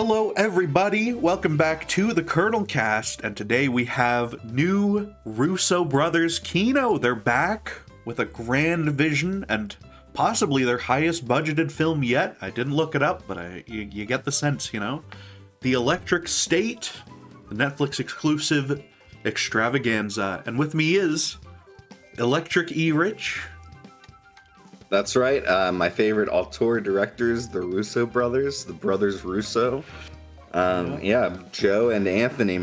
Hello everybody, welcome back to the Colonelcast, and today we have new Russo Brothers Kino. They're back with a grand vision and possibly their highest budgeted film yet. I didn't look it up, but you get the sense, you know? The Electric State, the Netflix exclusive extravaganza, and with me is Electric E. Rich. That's right. My favorite auteur directors, the Russo brothers, the brothers Russo. Yeah, Joe and Anthony.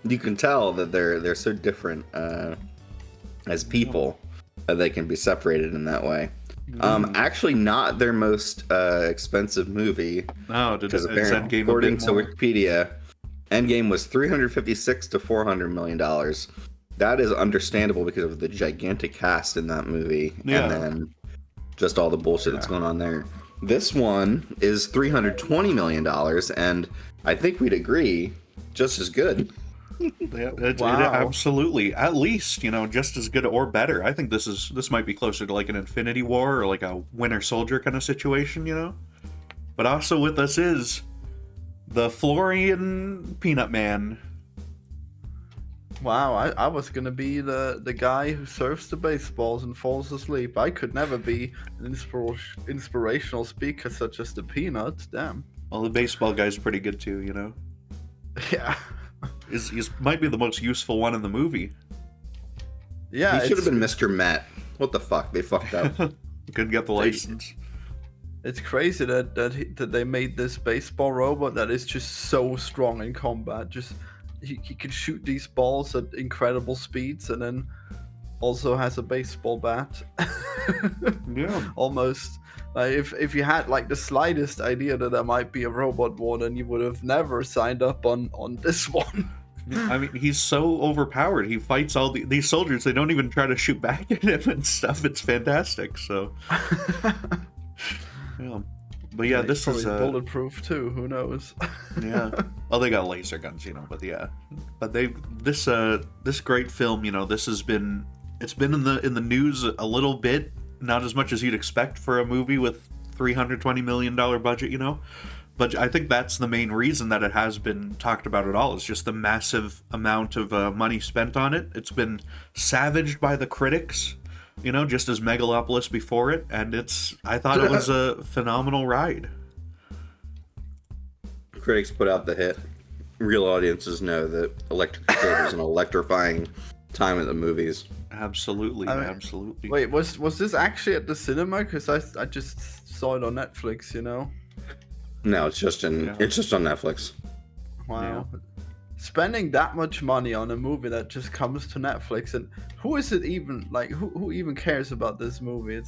You can tell that they're so different as people that they can be separated in that way. Actually, not their most expensive movie. Oh, because apparently, according to Wikipedia, Endgame was $356 to $400 million. That is understandable because of the gigantic cast in that movie, and then just all the bullshit that's going on there. This one is $320 million, and I think we'd agree, just as good. It absolutely, at least, you know, just as good or better. I think this might be closer to like an Infinity War or like a Winter Soldier kind of situation, you know. But also with us is the Florian Peanut Man. Wow, I was gonna be the guy who serves the baseballs and falls asleep. I could never be an inspirational speaker such as the Peanut. Damn. Well, the baseball guy's pretty good too, you know. Yeah. He's might be the most useful one in the movie. Yeah, he should have been Mr. Met. What the fuck? They fucked up. Couldn't get the license. It's crazy that they made this baseball robot that is just so strong in combat. Just he can shoot these balls at incredible speeds, and then also has a baseball bat. Yeah. Almost. Like if you had like the slightest idea that there might be a robot war, then you would have never signed up on this one. I mean, he's so overpowered. He fights all these soldiers. They don't even try to shoot back at him and stuff. It's fantastic. So, yeah. But yeah, this is bulletproof too. Who knows? Yeah. Well, they got laser guns, you know. But yeah, but this great film, you know, it's been in the news a little bit. Not as much as you'd expect for a movie with $320 million budget, you know? But I think that's the main reason that it has been talked about at all, is just the massive amount of money spent on it. It's been savaged by the critics, you know, just as Megalopolis before it, and I thought it was a phenomenal ride. Critics put out the hit. Real audiences know that Electric State is an electrifying time at the movies. Absolutely, absolutely. Wait, was this actually at the cinema? Because I just saw it on Netflix, you know. No, it's just on Netflix. Wow, yeah. Spending that much money on a movie that just comes to Netflix, and who is it even like? Who even cares about this movie? It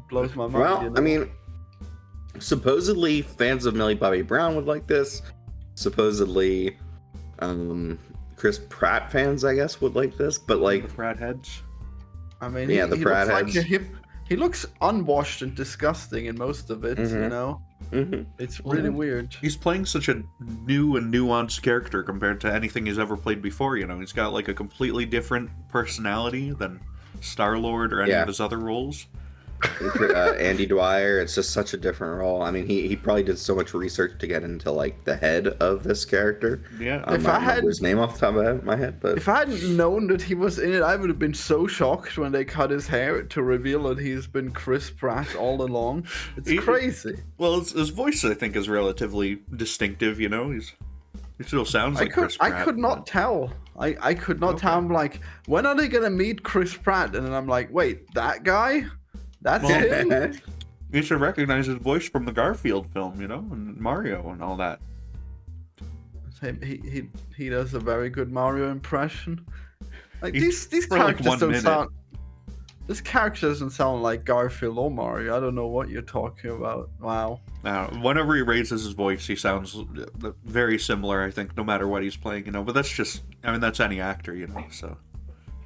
blows my mind. Well, you know? I mean, supposedly fans of Millie Bobby Brown would like this. Supposedly, Chris Pratt fans, I guess, would like this, but like the Pratt heads. I mean, yeah, the Pratt heads. He looks unwashed and disgusting in most of it, you know. Mm-hmm. It's really weird. He's playing such a new and nuanced character compared to anything he's ever played before. You know, he's got like a completely different personality than Star-Lord or any of his other roles. Andy Dwyer, it's just such a different role. I mean, he probably did so much research to get into like the head of this character. Yeah, if I had his name off the top of my head, but if I hadn't known that he was in it, I would have been so shocked when they cut his hair to reveal that he's been Chris Pratt all along. It's crazy. Well, his voice, I think, is relatively distinctive. You know, he still sounds like Chris Pratt. I could not tell. I could not tell. I'm like, when are they gonna meet Chris Pratt? And then I'm like, wait, that guy. That's him? You should recognize his voice from the Garfield film, you know, and Mario and all that. He does a very good Mario impression. Like these characters like don't sound. This character doesn't sound like Garfield or Mario. I don't know what you're talking about. Wow. Whenever he raises his voice, he sounds very similar. I think, no matter what he's playing, you know. But that's any actor, you know. So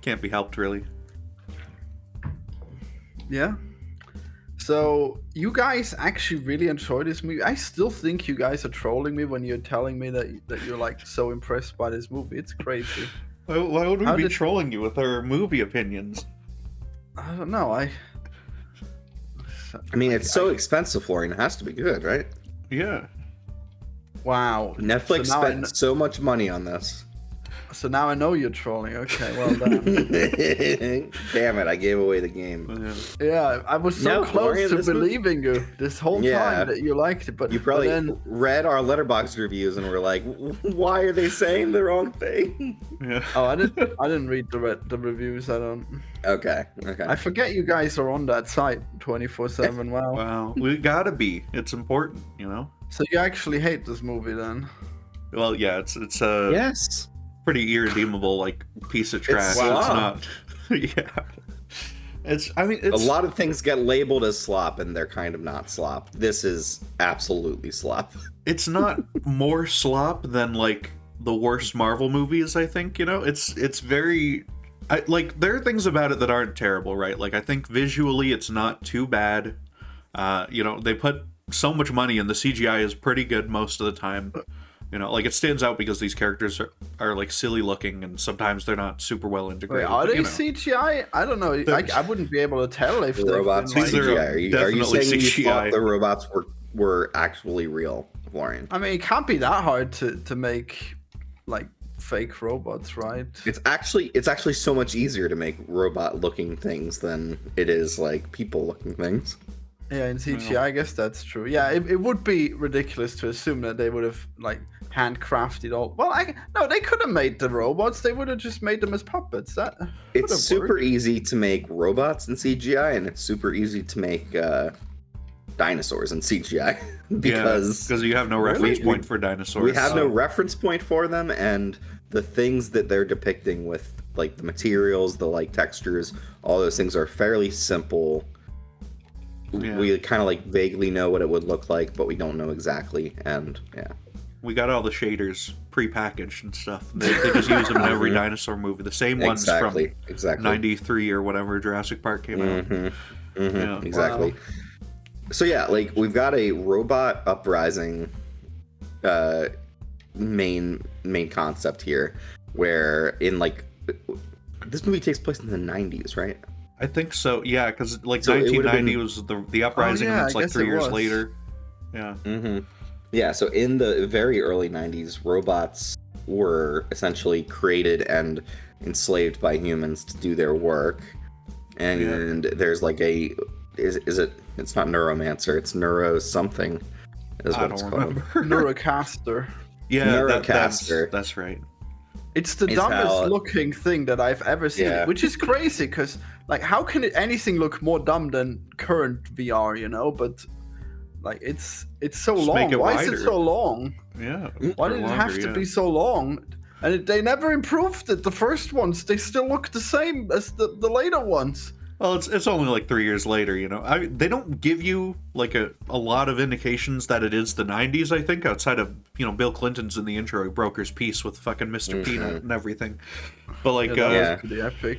can't be helped, really. Yeah. So you guys actually really enjoy this movie. I still think you guys are trolling me when you're telling me that you're like so impressed by this movie. It's crazy. Why would we be trolling you with our movie opinions? I don't know. I mean, it's so expensive, Florian. It has to be good, right? Yeah. Wow. Netflix So now spent so much money on this. So now I know you're trolling. Okay, well done. Damn it, I gave away the game. Yeah, I was so No, close Florian, to this movie- believing you this whole Yeah. time that you liked it, but You probably but then, read our letterbox reviews and were like, "Why are they saying the wrong thing?" Yeah. oh, I didn't read the reviews. I don't. Okay. I forget you guys are on that site 24/7. Wow. Wow. We gotta be. It's important, you know? So you actually hate this movie then? Well, yeah, it's a Yes. pretty irredeemable, like, piece of trash. It's slop. not. Yeah. It's A lot of things get labeled as slop, and they're kind of not slop. This is absolutely slop. it's not more slop than, like, the worst Marvel movies, I think, you know? It's very... like, there are things about it that aren't terrible, right? Like, I think visually it's not too bad. You know, they put so much money and the CGI is pretty good most of the time. You know, like, it stands out because these characters are like silly looking and sometimes they're not super well Wait, integrated. are but, they you know. I don't know. I wouldn't be able to tell if The they've robots been, are These are CGI. Are you definitely saying you thought CGI. the robots were actually real, Florian? I mean, it can't be that hard to make like fake robots, right? It's actually so much easier to make robot-looking things than it is like people-looking things. Yeah, in CGI, I guess that's true. Yeah, it would be ridiculous to assume that they would have like handcrafted all. Well, no, they could have made the robots. They would have just made them as puppets. That could It's have super worked. easy to make robots in CGI, and it's super easy to make dinosaurs in CGI because you have no reference we- point for dinosaurs. we have no reference point for them, and the things that they're depicting with like the materials, the like textures, all those things are fairly simple. Yeah. We kind of like vaguely know what it would look like, but we don't know exactly, and yeah. We got all the shaders pre-packaged and stuff. They just use them in every dinosaur movie. The same ones Exactly. from 93 or whatever Jurassic Park came out. Yeah. Exactly. Wow. So yeah, like we've got a robot uprising main concept here, where in like this movie takes place in the 90s, right? I think so. Yeah, because like So it would've 1990 been- was the uprising, yeah, and it's I like guess 3 it years was. later. Yeah. Yeah, so in the very early 90s, robots were essentially created and enslaved by humans to do their work. And there's like it's not neuromancer, it's neuro something is I what don't it's called. remember. Neurocaster. Yeah, Neurocaster. that's right. It's the It's dumbest how- looking thing that I've ever seen, Yeah. which is crazy because, like, how can anything look more dumb than current VR? You know, but like, it's so Just long. make it Why is it wider. so long? Yeah. Why or did it longer, have to yeah. be so long? And they never improved it. The first ones, they still look the same as the later ones. Well, it's only like 3 years later, you know. They don't give you like a lot of indications that it is the 90s, I think, outside of, you know, Bill Clinton's in the intro, he broke his piece with fucking Mr. Peanut and everything. But like, Yeah, that Yeah. was pretty epic.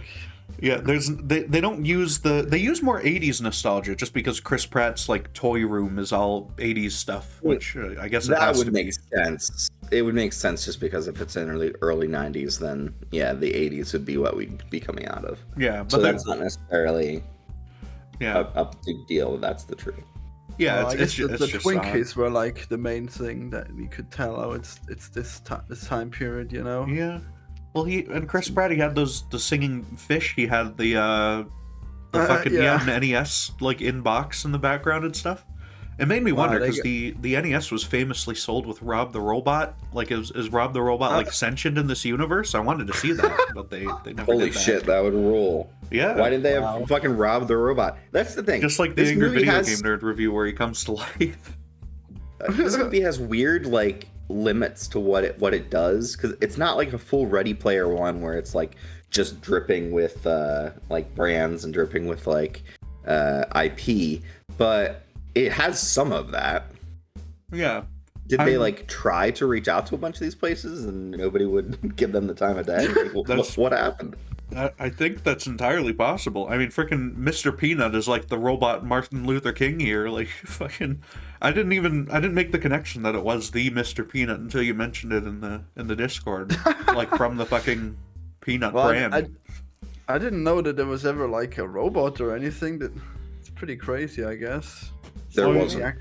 yeah, they don't use they use more 80s nostalgia just because Chris Pratt's like toy room is all 80s stuff, which I guess it That has would to make be. sense. It would make sense just because if it's in early 90s, then yeah, the 80s would be what we'd be coming out of. Yeah, but So that's not necessarily yeah, a big deal. That's the truth. yeah, Well, I it's guess the just Twinkies were like the main thing that you could tell. Oh, it's this time period, you know. odd. Yeah. Well, Chris Pratt, he had the singing fish. He had the fucking he had an NES like in box in the background and stuff. It made me wonder they because the NES was famously sold with Rob the Robot. Like, is Rob the Robot like sentient in this universe? I wanted to see that, but they never Holy did that. shit, that would rule. Yeah. Why did they have fucking Rob the Robot? That's the thing. Just like the This Angry movie Video has- Game Nerd review where he comes to life. This movie has weird like limits to what it does, because it's not like a full Ready Player One where it's like just dripping with like brands and dripping with like IP, but it has some of that. Yeah. Did they like try to reach out to a bunch of these places and nobody would give them the time of day? Like, That's- what happened? I think that's entirely possible. I mean, freaking Mr. Peanut is like the robot Martin Luther King here. Like, fucking, I didn't make the connection that it was the Mr. Peanut until you mentioned it in the Discord, like from the fucking peanut Well, brand. I didn't know that there was ever like a robot or anything. That it's pretty crazy, I guess. There So wasn't.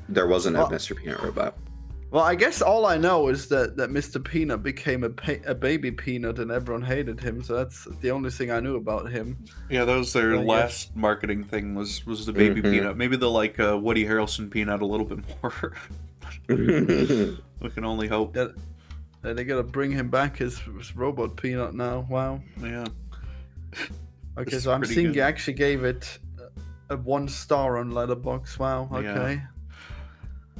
there wasn't a Well- Mr. Peanut robot. Well, I guess all I know is that Mr. Peanut became a baby peanut and everyone hated him. So that's the only thing I knew about him. Yeah, that was their I guess. last marketing thing was the baby Mhm. peanut. Maybe they'll like Woody Harrelson peanut a little bit more. We can only hope. Yeah, they gotta bring him back as Robot Peanut now. Wow. Yeah. Okay, This so is I'm pretty seeing good. you actually gave it a 1 star on Letterboxd. Wow. Okay.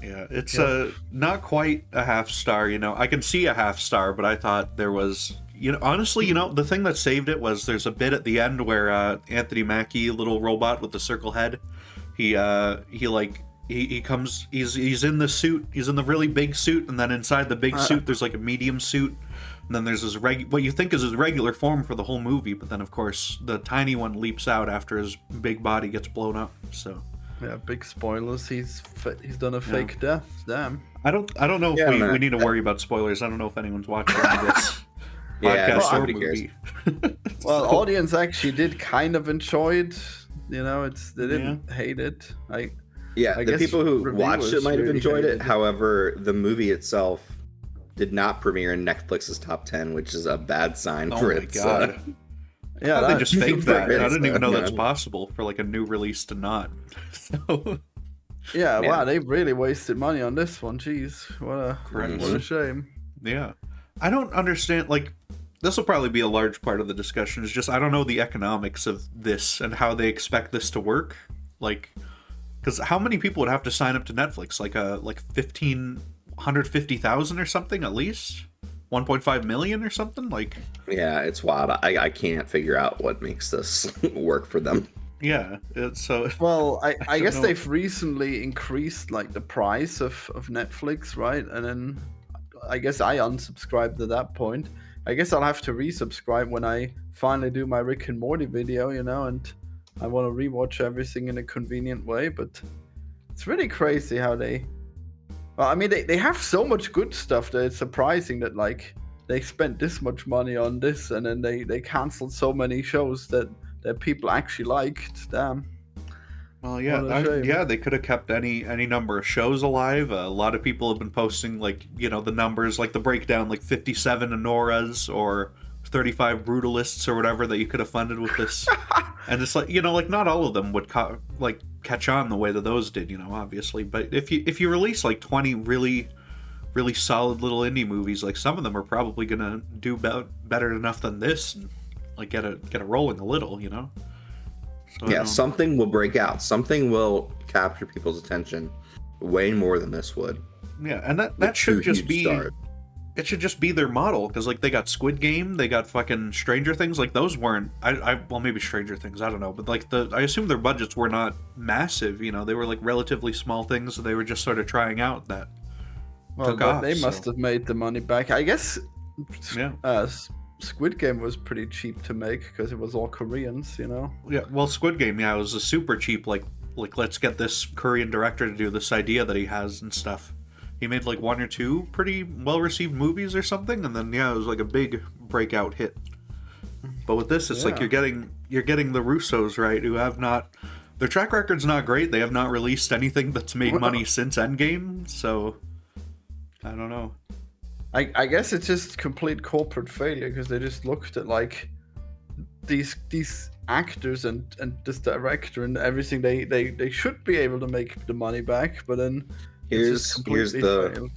Yeah, it's Yep. not quite a half star, you know. I can see a half star, but I thought there was, you know, honestly, you know, the thing that saved it was there's a bit at the end where Anthony Mackie, little robot with the circle head, he comes, he's in the suit, he's in the really big suit, and then inside the big suit there's like a medium suit, and then there's his what you think is his regular form for the whole movie, but then of course the tiny one leaps out after his big body gets blown up. So Yeah, big spoilers. He's done a fake death. Damn. I don't know if Yeah, we man. need to worry about spoilers. I don't know if anyone's watching this Yeah, podcast or nobody cares. movie. Well, audience actually did kind of enjoy it. You know, they didn't hate it. Yeah, I the guess people who reviewers watched it might have really enjoyed hated it. it. However, the movie itself did not premiere in Netflix's top 10, which is a bad sign Oh for my its. god! Yeah, They that, just faked that. I didn't even know Yeah. that's possible for like a new release to not. So yeah. Yeah. Wow, they really wasted money on this one. Jeez, what Correct. a shame. yeah, I don't understand. Like, this will probably be a large part of the discussion. Is just I don't know the economics of this and how they expect this to work. Like, because how many people would have to sign up to Netflix? Like 150,000 or something at least. 1.5 million or something. Like, Yeah, it's wild. I can't figure out what makes this work for them. yeah. It's so. Well, I don't guess know. they've recently increased like the price of Netflix, right? And then I guess I unsubscribed at that point. I guess I'll have to resubscribe when I finally do my Rick and Morty video, you know, and I want to rewatch everything in a convenient way. But it's really crazy how they. Well, I mean, they have so much good stuff that it's surprising that like they spent this much money on this and then they canceled so many shows that people actually liked. Damn. Well, yeah, What a shame. yeah. They could have kept any number of shows alive. A lot of people have been posting like the numbers, like the breakdown, like 57 Anoras or 35 Brutalists or whatever that you could have funded with this. And it's like like not all of them would catch on the way that those did, obviously. But if you release like 20 really really solid little indie movies, like some of them are probably gonna do better enough than this, and like get it rolling a little, So I Yeah, don't- something will break out. Something will capture people's attention way more than this would. yeah, and The that should true just huge be. star. It should just be their model, because like they got Squid Game, they got fucking Stranger Things. Like those weren't, well maybe Stranger Things, I don't know, but like I assume their budgets were not massive. They were like relatively small things, so they were just sort of trying out that. Well, Took off, they so- must have made the money back. I guess. Yeah. Squid Game was pretty cheap to make because it was all Koreans, Yeah, well, Squid Game, yeah, it was a super cheap like let's get this Korean director to do this idea that he has and stuff. He made like 1 or 2 pretty well received movies or something, and then yeah, it was like a big breakout hit. But with this, it's like Yeah. you're getting the Russos, right, who have not, their track record's not great. They have not released anything that's made money since Endgame, so I don't know. I guess it's just complete corporate failure because they just looked at like these actors and this director and everything. They should be able to make the money back, but then it's just Here's completely the failed.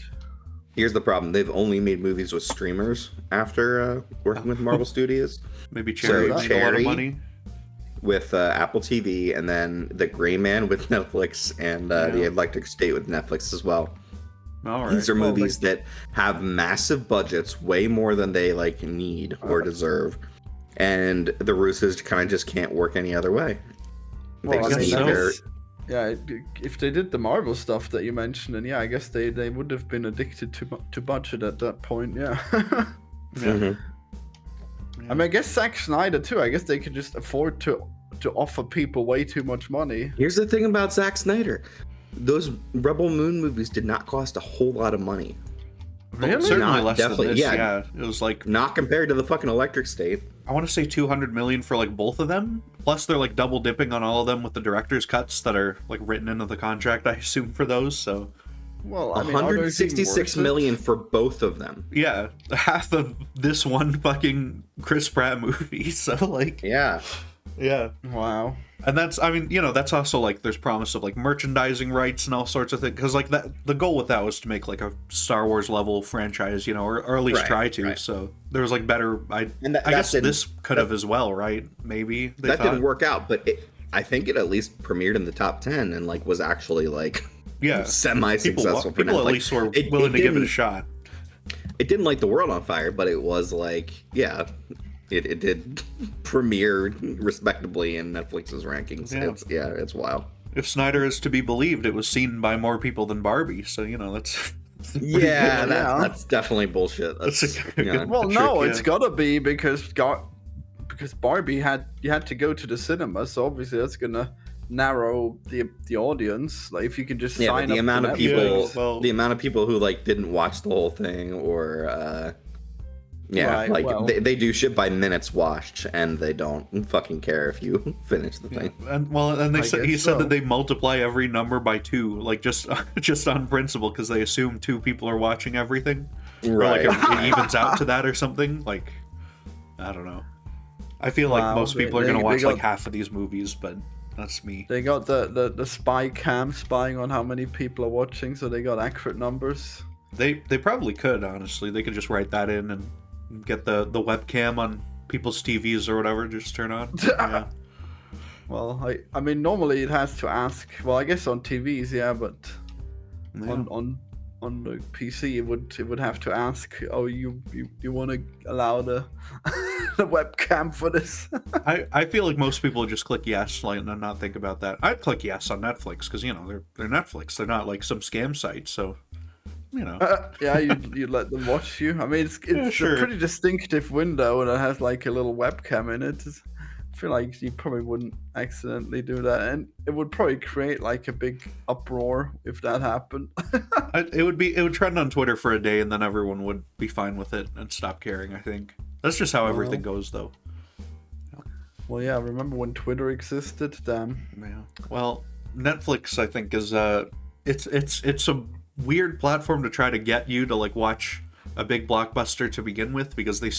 here's the problem. They've only made movies with streamers after working with Marvel Studios, Maybe Cherry So, made a lot of Cherry- money. with Apple TV, and then The Gray Man with Netflix, and The Electric State with Netflix as well. All right. These are Well, movies that have massive budgets, way more than they like need or deserve, and the Russos kind of just can't work any other way. They Well, I just guess need so. their Yeah, if they did the Marvel stuff that you mentioned, then yeah, I guess they would have been addicted to budget at that point. Yeah. Yeah. Mhm. I mean, I guess Zack Snyder too. I guess they could just afford to offer people way too much money. Here's the thing about Zack Snyder. Those Rebel Moon movies did not cost a whole lot of money. Really? Certainly Not less definitely- than this. yeah. Yeah, it was like Not compared to the fucking Electric State. I want to say 200 million for like both of them. Plus they're like double dipping on all of them with the director's cuts that are like written into the contract, I assume, for those. So Well, I mean, are those even 166 worth it? million for both of them. yeah, half of this one fucking Chris Pratt movie. So like, Yeah. yeah. Wow. And that's, I mean, you know, that's also like there's promise of like merchandising rights and all sorts of things, because like that the goal with that was to make like a Star Wars level franchise, you know, or at least Right, try to. right. So there was like better. And that I guess didn't- this could have as well, right? Maybe they That thought. didn't work out, but I think it at least premiered in the top 10 and like was actually like Yeah, semi-successful for people Netflix. at least were It- willing it to give it a didn't- shot. It didn't light the world on fire, but it was like, yeah, it did premiere respectably in Netflix's rankings. Yeah. It's wild. If Snyder is to be believed, it was seen by more people than Barbie. So you know that's Yeah, good, yeah. that's definitely bullshit. That's That's, a yeah. good- Well, trick, no, yeah. it's gotta be because Barbie had to go to the cinema, so obviously that's gonna narrow the audience. Like if you can just Yeah, sign but the up amount to of Netflix. people, Yeah, well- the amount of people who like didn't watch the whole thing, or yeah, Right, like well. they do shit by minutes watched, and they don't fucking care if you finish the thing. and I he guess said so. that they multiply every number by 2, like just on principle, because they assume 2 people are watching everything. Right. Or like it evens out to that or something. Like I don't know. I feel like Wow, most people are they- gonna they watch like got- half of these movies, but that's me. They got the spy cam spying on how many people are watching, so they got accurate numbers. They probably could, honestly. They could just write that in and get the webcam on people's TVs or whatever, just turn on. Yeah. Well, I mean normally it has to ask. Well, I guess on TVs, yeah, but Yeah. on the PC it would have to ask. Oh, you want to allow the the webcam for this? I feel like most people just click yes, like, and not think about that. I'd click yes on Netflix because you know they're Netflix. They're not like some scam site, so you know. Yeah, you let them watch you. I mean, it's sure. a pretty distinctive window, and it has like a little webcam in it. I feel like you probably wouldn't accidentally do that, and it would probably create like a big uproar if that happened. It would trend on Twitter for a day, and then everyone would be fine with it and stop caring. I think that's just how everything goes, though. Well, yeah, remember when Twitter existed? Damn. Yeah. Well, Netflix, I think, is it's a weird platform to try to get you to like watch a big blockbuster to begin with, because they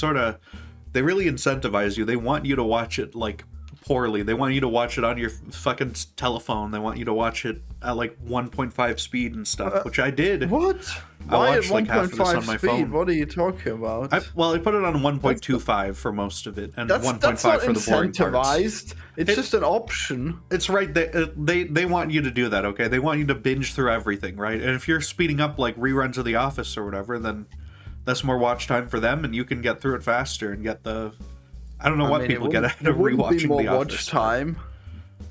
really incentivize you. They want you to watch it like poorly. They want you to watch it on your fucking telephone. They want you to watch it at like 1.5 speed and stuff, which I did. What? I Why at watched, like, half of this 1.5 on my speed? phone. What are you talking about? I put it on 1.25 for most of it, and that's 1.5 not for the boring parts. incentivized. It's just an option. It's right. They want you to do that, okay? They want you to binge through everything, right? And if you're speeding up like reruns of The Office or whatever, then that's more watch time for them, and you can get through it faster and get the. I don't know what people get out of rewatching more The watch Office. time.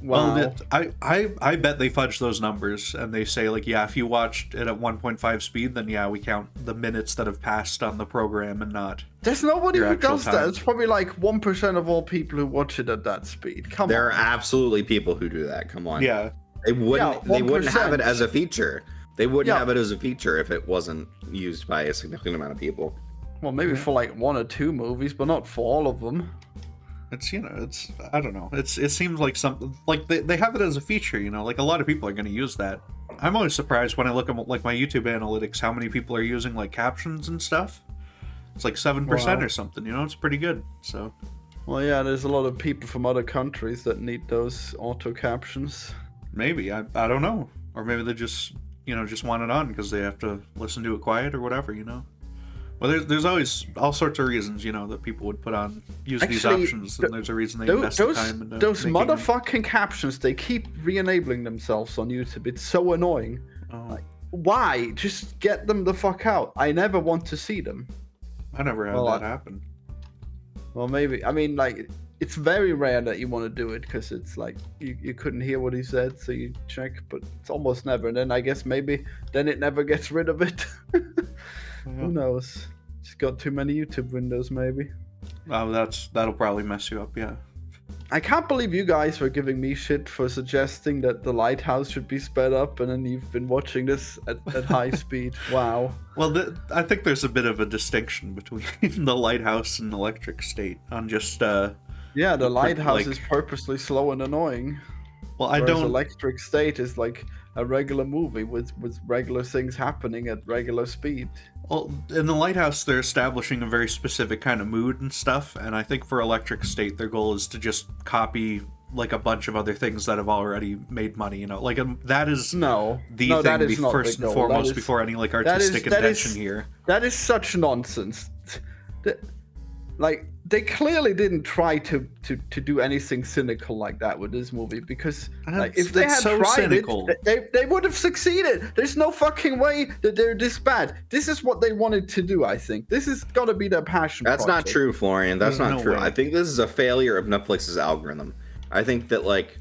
Well, Wow. I bet they fudge those numbers, and they say like, yeah, if you watched it at 1.5 speed, then yeah, we count the minutes that have passed on the program and not. There's nobody your who actual does that. time. It's probably like 1% of all people who watch it at that speed. Come There are on. absolutely people who do that. Come on. Yeah, They wouldn't. Yeah, they wouldn't have 1%. it as a feature. They wouldn't Yeah. have it as a feature if it wasn't used by a significant amount of people. Well, maybe for like 1 or 2 movies, but not for all of them. it's it's I don't know. It seems like something like they have it as a feature. Like a lot of people are going to use that. I'm always surprised when I look at like my YouTube analytics how many people are using like captions and stuff. It's like 7% Wow. or something. It's pretty good. So. Well, yeah, there's a lot of people from other countries that need those auto captions. Maybe I don't know, or maybe they just just want it on because they have to listen to it quiet or whatever. Well, there's always all sorts of reasons that people would use these Actually, options, and there's a reason they Those, invest the time into those making them. motherfucking captions, they keep re-enabling themselves on YouTube. It's so annoying. Oh, Why? Just get them the fuck out. I never want to see them. I never had well, that happen. Well, maybe. I mean, like, it's very rare that you want to do it because it's like you couldn't hear what he said, so you check, but it's almost never. And then I guess maybe then it never gets rid of it. Who knows? Just got too many YouTube windows, maybe. Oh, that'll probably mess you up. Yeah. I can't believe you guys were giving me shit for suggesting that the lighthouse should be sped up, and then you've been watching this at high speed. Wow. Well, I think there's a bit of a distinction between the lighthouse and electric state on just Yeah, the lighthouse like- is purposely slow and annoying. well, I Whereas don't Electric State is like a regular movie with regular things happening at regular speed. Well, in the lighthouse, they're establishing a very specific kind of mood and stuff, and I think for Electric State, their goal is to just copy like a bunch of other things that have already made money. You know, like that is No, the no, thing that is not first the and goal. foremost That is- before any like that is- artistic that is- intention here. That is such nonsense. Like they clearly didn't try to do anything cynical like that with this movie, because like, if they had That's so tried cynical. it, they would have succeeded. There's no fucking way that they're this bad. This is what they wanted to do. I think this is gotta be their passion. That's not project. true, Florian. That's There's not no true. way. I think this is a failure of Netflix's algorithm. I think that like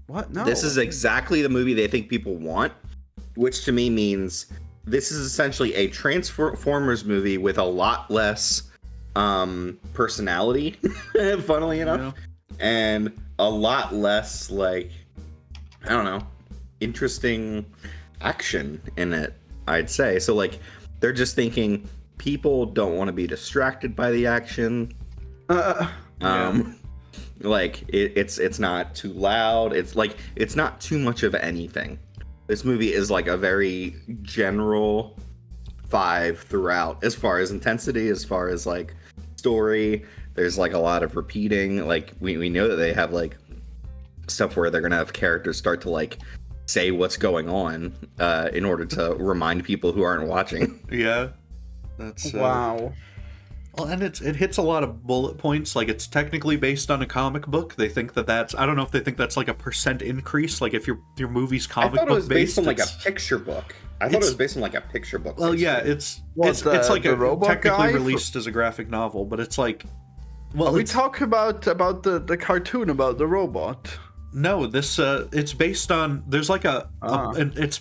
What? No. this is exactly the movie they think people want, which to me means this is essentially a Transformers movie with a lot less personality, funnily enough, and a lot less like, I don't know, interesting action in it, I'd say. So like they're just thinking people don't want to be distracted by the action. Like it's not too loud. It's like it's not too much of anything. This movie is like a very general 5 throughout, as far as intensity, as far as like story. There's like a lot of repeating. Like we know that they have like stuff where they're gonna have characters start to like say what's going on in order to remind people who aren't watching. Yeah, that's Wow. Well, and it hits a lot of bullet points. Like it's technically based on a comic book. They think that's I don't know if they think that's like a percent increase. Like if your movie's I comic thought it book was based on like a it's- picture book. I thought it it's- was based on like a picture book. Well, yeah, basically. it's like the a robot technically guy released as a graphic novel, but it's like, well, We it's, talk about the cartoon about the robot. no, this it's based on there's like and it's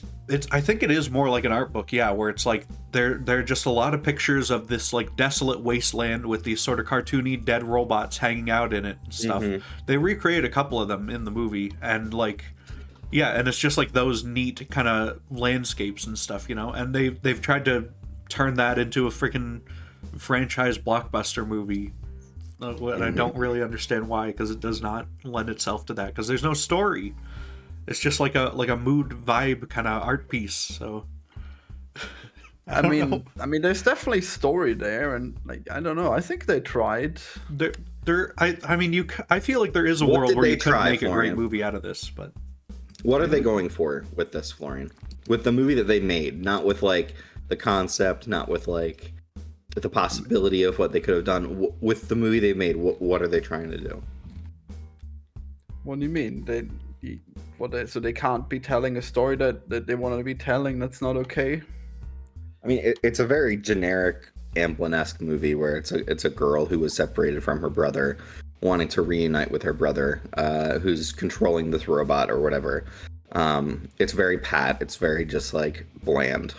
I think it is more like an art book, yeah, where it's like there are just a lot of pictures of this like desolate wasteland with these sort of cartoony dead robots hanging out in it and stuff. They recreate a couple of them in the movie, and like. Yeah, and it's just like those neat kind of landscapes and stuff, you know. And they've tried to turn that into a freaking franchise blockbuster movie, and I don't really understand why, because it does not lend itself to that. Because there's no story. It's just like a mood vibe kind of art piece. So I mean, there's definitely story there, and like I don't know. I think they tried. I feel like there is a What world did where they you could try, make a great Florian? movie out of this, but. What are they going for with this, Florian? With the movie that they made, not with like the concept, not with like the possibility of what they could have done. With the movie they made, what are they trying to do? What do you mean? So they can't be telling a story that they want to be telling? That's not okay. I mean, it's a very generic Amblin-esque movie where it's a girl who was separated from her brother, wanting to reunite with her brother, who's controlling this robot or whatever. It's very pat. It's very just like bland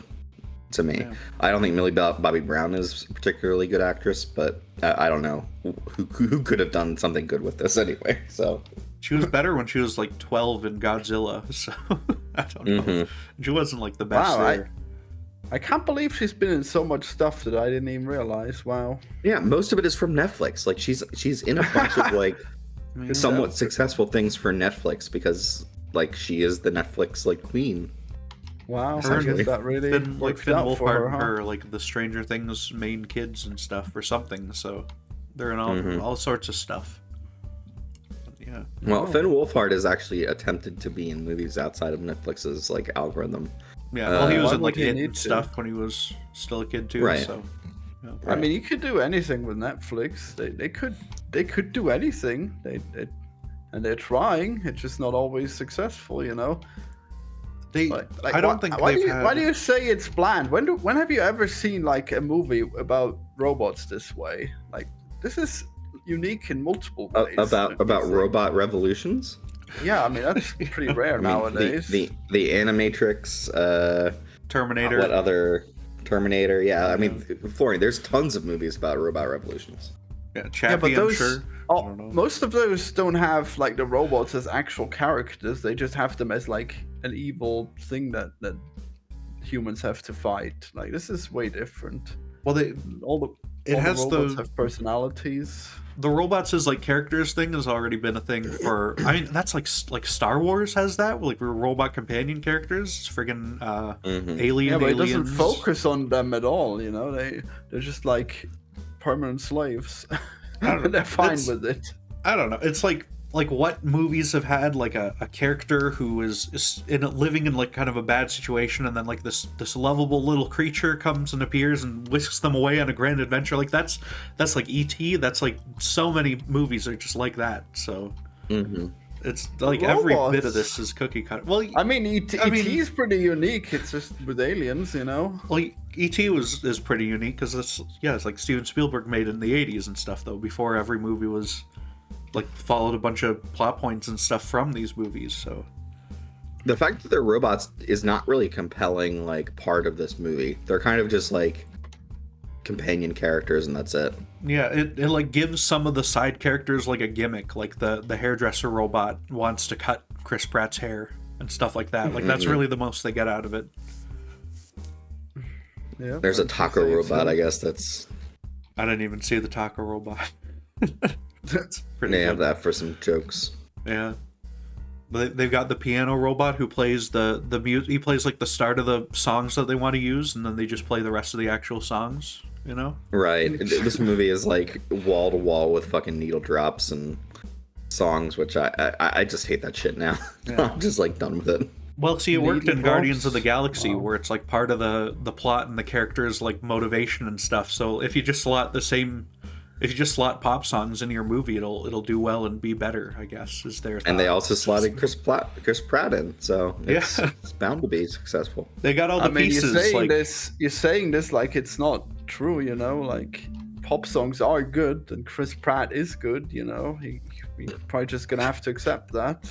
to me. Yeah. I don't think Millie Bobby Brown is a particularly good actress, but I don't know who could have done something good with this anyway. So She was better when she was like 12 in Godzilla, so I don't know. She wasn't like the best Wow, there. I can't believe she's been in so much stuff that I didn't even realize. Wow. yeah, most of it is from Netflix. Like she's in a bunch of like I mean, somewhat successful things for Netflix because like she is the Netflix like queen. Wow. I Essentially. guess that really Finn, like worked Finn out for her, Wolfhard huh? are like the Stranger Things main kids and stuff or something, so they're in all sorts of stuff. But yeah. Well, Finn Wolfhard has actually attempted to be in movies outside of Netflix's like algorithm. Yeah, well, he was Why in like would he It need and to? stuff when he was still a kid too. Right. So, yeah. I mean, you could do anything with Netflix. They could do anything. And they're trying. It's just not always successful, you know. They, Like, I don't think why they've do you, had. Why do you say it's bland? When have you ever seen like a movie about robots this way? Like this is unique in multiple ways. About robot revolutions. Yeah, I mean that's pretty rare I mean, nowadays. the Animatrix. Terminator. What other Terminator? Yeah, I mean, Florian, there's tons of movies about robot revolutions. Yeah, Chappie, I'm sure. I don't know. Most of those don't have like the robots as actual characters. They just have them as like an evil thing that humans have to fight. Like this is way different. Well, All the robots have personalities. The robots as like characters thing has already been a thing for. I mean, that's like Star Wars has that. Like robot companion characters. It's friggin' alien. Yeah, but aliens. it doesn't focus on them at all. You know, they're just like permanent slaves. They're fine with it. I don't know. It's like what movies have had like a character who is living in like kind of a bad situation, and then like this lovable little creature comes and appears and whisks them away on a grand adventure. Like that's like E.T. That's like so many movies are just like that. So it's like every bit of this is cookie cutter. Well, I mean, E.T. is pretty unique. It's just with aliens, you know. Well, E.T. is pretty unique because it's like Steven Spielberg made it in the 80s and stuff though, before every movie was like followed a bunch of plot points and stuff from these movies. So the fact that they're robots is not really compelling like part of this movie. They're kind of just like companion characters and that's it. Yeah, it like gives some of the side characters like a gimmick, like the hairdresser robot wants to cut Chris Pratt's hair and stuff like that. Like that's really the most they get out of it. Yeah. There's a taco robot, I guess I didn't even see the taco robot. That's pretty they good. have that for some jokes. Yeah. But they've got the piano robot who plays the music. He plays like the start of the songs that they want to use, and then they just play the rest of the actual songs, you know? Right. This movie is like wall to wall with fucking needle drops and songs, which I just hate that shit now. Yeah. I'm just like done with it. Well, see, it worked in Needle Guardians drops? of the Galaxy, Wow. where it's like part of the plot and the characters' like motivation and stuff. So if you just slot pop songs in your movie, it'll do well and be better, I guess, is their thought. And they also slotted Chris Pratt in, so it's bound to be successful. They got all the pieces. You're saying this like it's not true, you know, like pop songs are good and Chris Pratt is good, you know. You're probably just gonna have to accept that.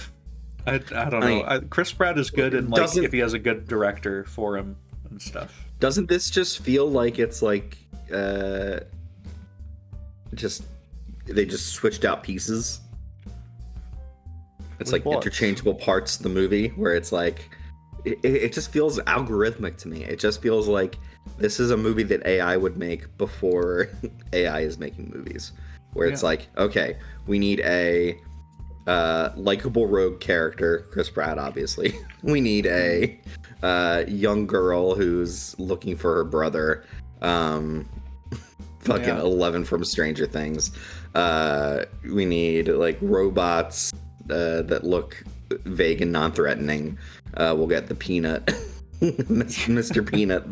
I don't know. Chris Pratt is good, and like if he has a good director for him and stuff. Doesn't this just feel like it's like they just switched out pieces? It's like what? interchangeable parts of the movie where it's like it just feels algorithmic to me. It just feels like this is a movie that AI would make before AI is making movies. Where it's like, okay, we need a likable rogue character, Chris Pratt, obviously. We need a young girl who's looking for her brother. Fucking 11 from Stranger Things. We need like robots that look vague and non-threatening. We'll get the Peanut, Mr. Peanut.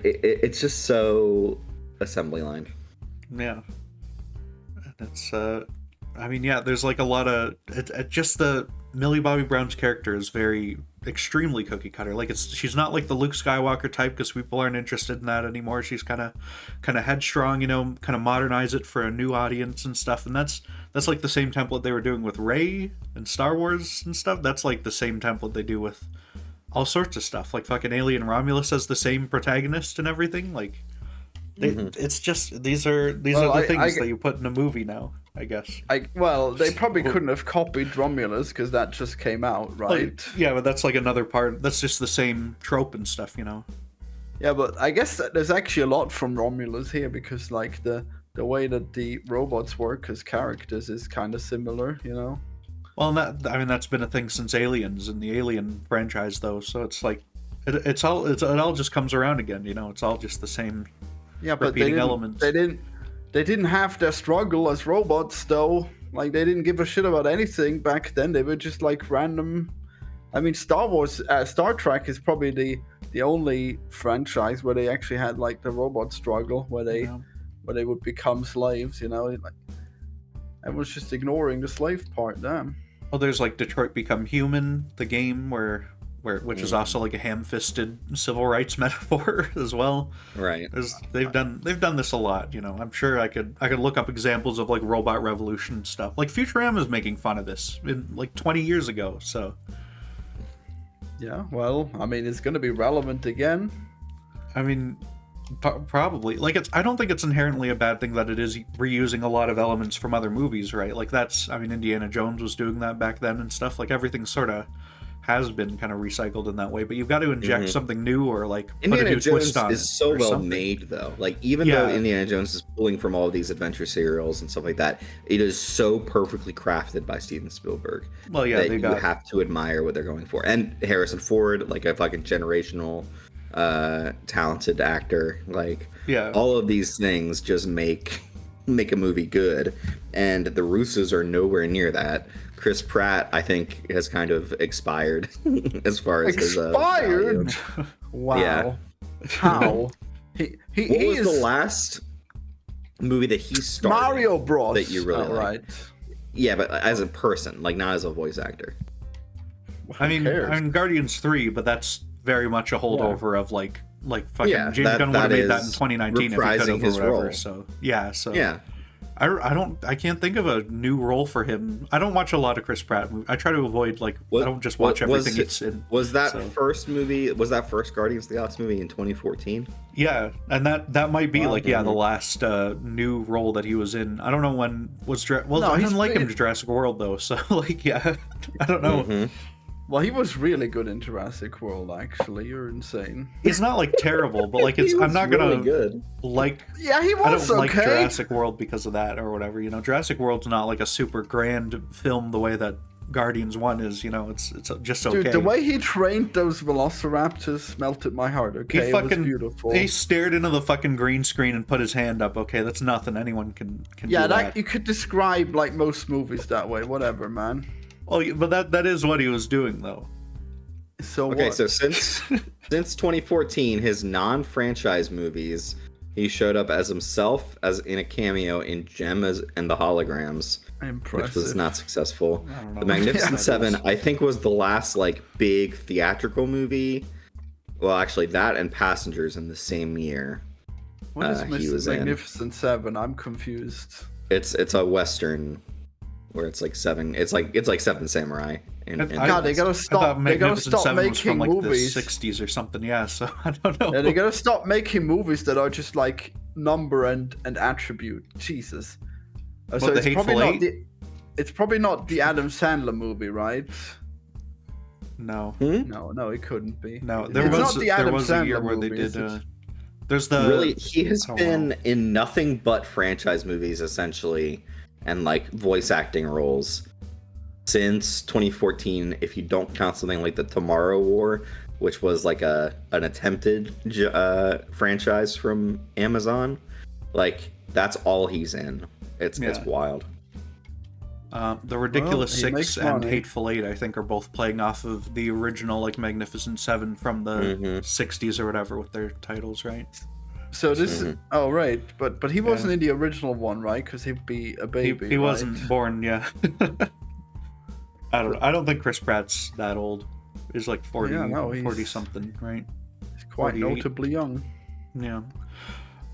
It's just so assembly line. Yeah, that's I mean, yeah, there's like a lot of just the Millie Bobby Brown's character is very extremely cookie cutter. Like she's not like the Luke Skywalker type because people aren't interested in that anymore. She's kind of headstrong, you know, kind of modernize it for a new audience and stuff. And that's like the same template they were doing with Rey and Star Wars and stuff. That's like the same template they do with all sorts of stuff. Like fucking Alien Romulus has the same protagonist and everything. Like it's just these are the things that you put in a movie now, I guess. They probably couldn't have copied Romulus because that just came out, right? Like, yeah, but that's like another part. That's just the same trope and stuff, you know. Yeah, but I guess that there's actually a lot from Romulus here because like the way that the robots work as characters is kind of similar, you know. Well, that's been a thing since Aliens and the Alien franchise, though. So it's like it all just comes around again, you know. It's all just the same. Yeah, but elements. They didn't have their struggle as robots, though. Like they didn't give a shit about anything back then. They were just like random. I mean, Star Trek is probably the only franchise where they actually had like the robot struggle, where they would become slaves. You know, like everyone's just ignoring the slave part. Damn. Well, there's like Detroit Become Human, the game which is also like a ham-fisted civil rights metaphor as well. Right. They've done this a lot, you know. I'm sure I could look up examples of like Robot Revolution stuff. Like Futurama is making fun of this in like 20 years ago, so. Yeah, well, I mean, it's going to be relevant again. I mean, Probably. Like, I don't think it's inherently a bad thing that it is reusing a lot of elements from other movies, right? Like, I mean, Indiana Jones was doing that back then and stuff. Like, everything sort of has been kind of recycled in that way, but you've got to inject something new or like put Indiana a new Jones twist on is it so or well something. made, though. Like, even though Indiana Jones is pulling from all of these adventure serials and stuff like that, it is so perfectly crafted by Steven Spielberg. Well, yeah, that you have to admire what they're going for. And Harrison Ford, like a fucking generational, talented actor. Like, all of these things just make a movie good. And the Russos are nowhere near that. Chris Pratt, I think, has kind of expired as far as expired. His Wow. Yeah. How? What was the last movie that he starred? Mario Bros. That you really right? Yeah, but as a person, like not as a voice actor. I mean, Guardians 3, but that's very much a holdover of like fucking James Gunn would have made that in 2019 if he could have or whatever. Role. So yeah. I can't think of a new role for him. I don't watch a lot of Chris Pratt movies. I try to avoid I don't just watch everything it's in. Was that first Guardians of the Galaxy movie in 2014? Yeah, and that might be the last new role that he was in. I don't know when was I didn't like him in Jurassic World though, so I don't know. Mm-hmm. Well, he was really good in Jurassic World. Actually, you're insane. It's not like terrible, but like I'm not gonna really good. Like. Yeah, he was I don't like okay. Jurassic World because of that or whatever. You know, Jurassic World's not like a super grand film the way that Guardians 1 is. You know, it's just okay. Dude, the way he trained those velociraptors melted my heart. Okay, it was beautiful. He stared into the fucking green screen and put his hand up. Okay, that's nothing. Anyone can do that. You could describe like most movies that way. Whatever, man. Oh, but that is what he was doing, though. So okay, what? so since 2014, his non-franchise movies, he showed up as himself as in a cameo in Gem and the Holograms, Impressive. which was not successful. The Magnificent Seven, I think, was the last like big theatrical movie. Well, actually, that and Passengers in the same year. What is he was Magnificent Seven? I'm confused. It's a western. Where it's like seven samurai. God, they gotta stop. They gotta stop making movies. The 60s or something. Yeah, so I don't know. Yeah, they gotta stop making movies that are just like number and attribute. Jesus. So it's probably not it's probably not the Adam Sandler movie, right? No. No, it couldn't be. No, there was a year where they did. There's the really he has been in nothing but franchise movies essentially. And like voice acting roles since 2014, if you don't count something like the Tomorrow War, which was like an attempted franchise from Amazon, like that's all he's in. It's wild. The Ridiculous Six and Hateful Eight, I think, are both playing off of the original like Magnificent Seven from the 60s or whatever with their titles, right? So this is right, but he wasn't in the original one, right? Because he'd be a baby. He wasn't born, yeah. I don't think Chris Pratt's that old. He's like 40 something, right? He's quite 48. Notably young. Yeah,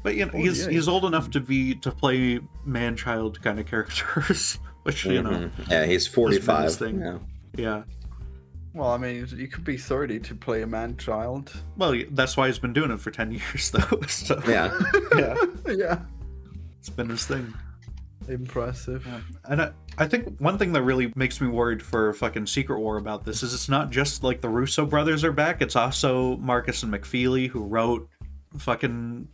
but you know, he's old enough to play man-child kind of characters, which you know. Yeah, he's 45. Yeah. Well, I mean, you could be 30 to play a man-child. Well, that's why he's been doing it for 10 years, though. So, yeah. It's been his thing. Impressive. Yeah. And I think one thing that really makes me worried for fucking Secret War about this is it's not just like the Russo brothers are back. It's also Marcus and McFeely who wrote fucking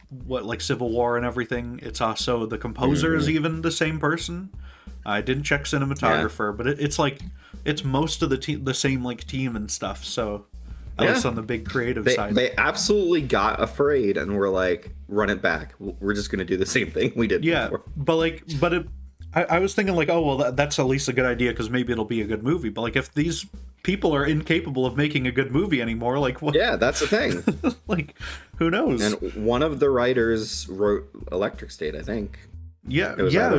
Civil War and everything. It's also the composer is even the same person. I didn't check cinematographer, but it's most of the same like team and stuff. So at least on the big creative side, they absolutely got afraid and were like, "Run it back. We're just gonna do the same thing we did." Before. But I was thinking like, oh well, that's at least a good idea because maybe it'll be a good movie. But like, if these people are incapable of making a good movie anymore, like what? Yeah, that's the thing. Like, who knows? And one of the writers wrote Electric State, I think. Yeah, it was one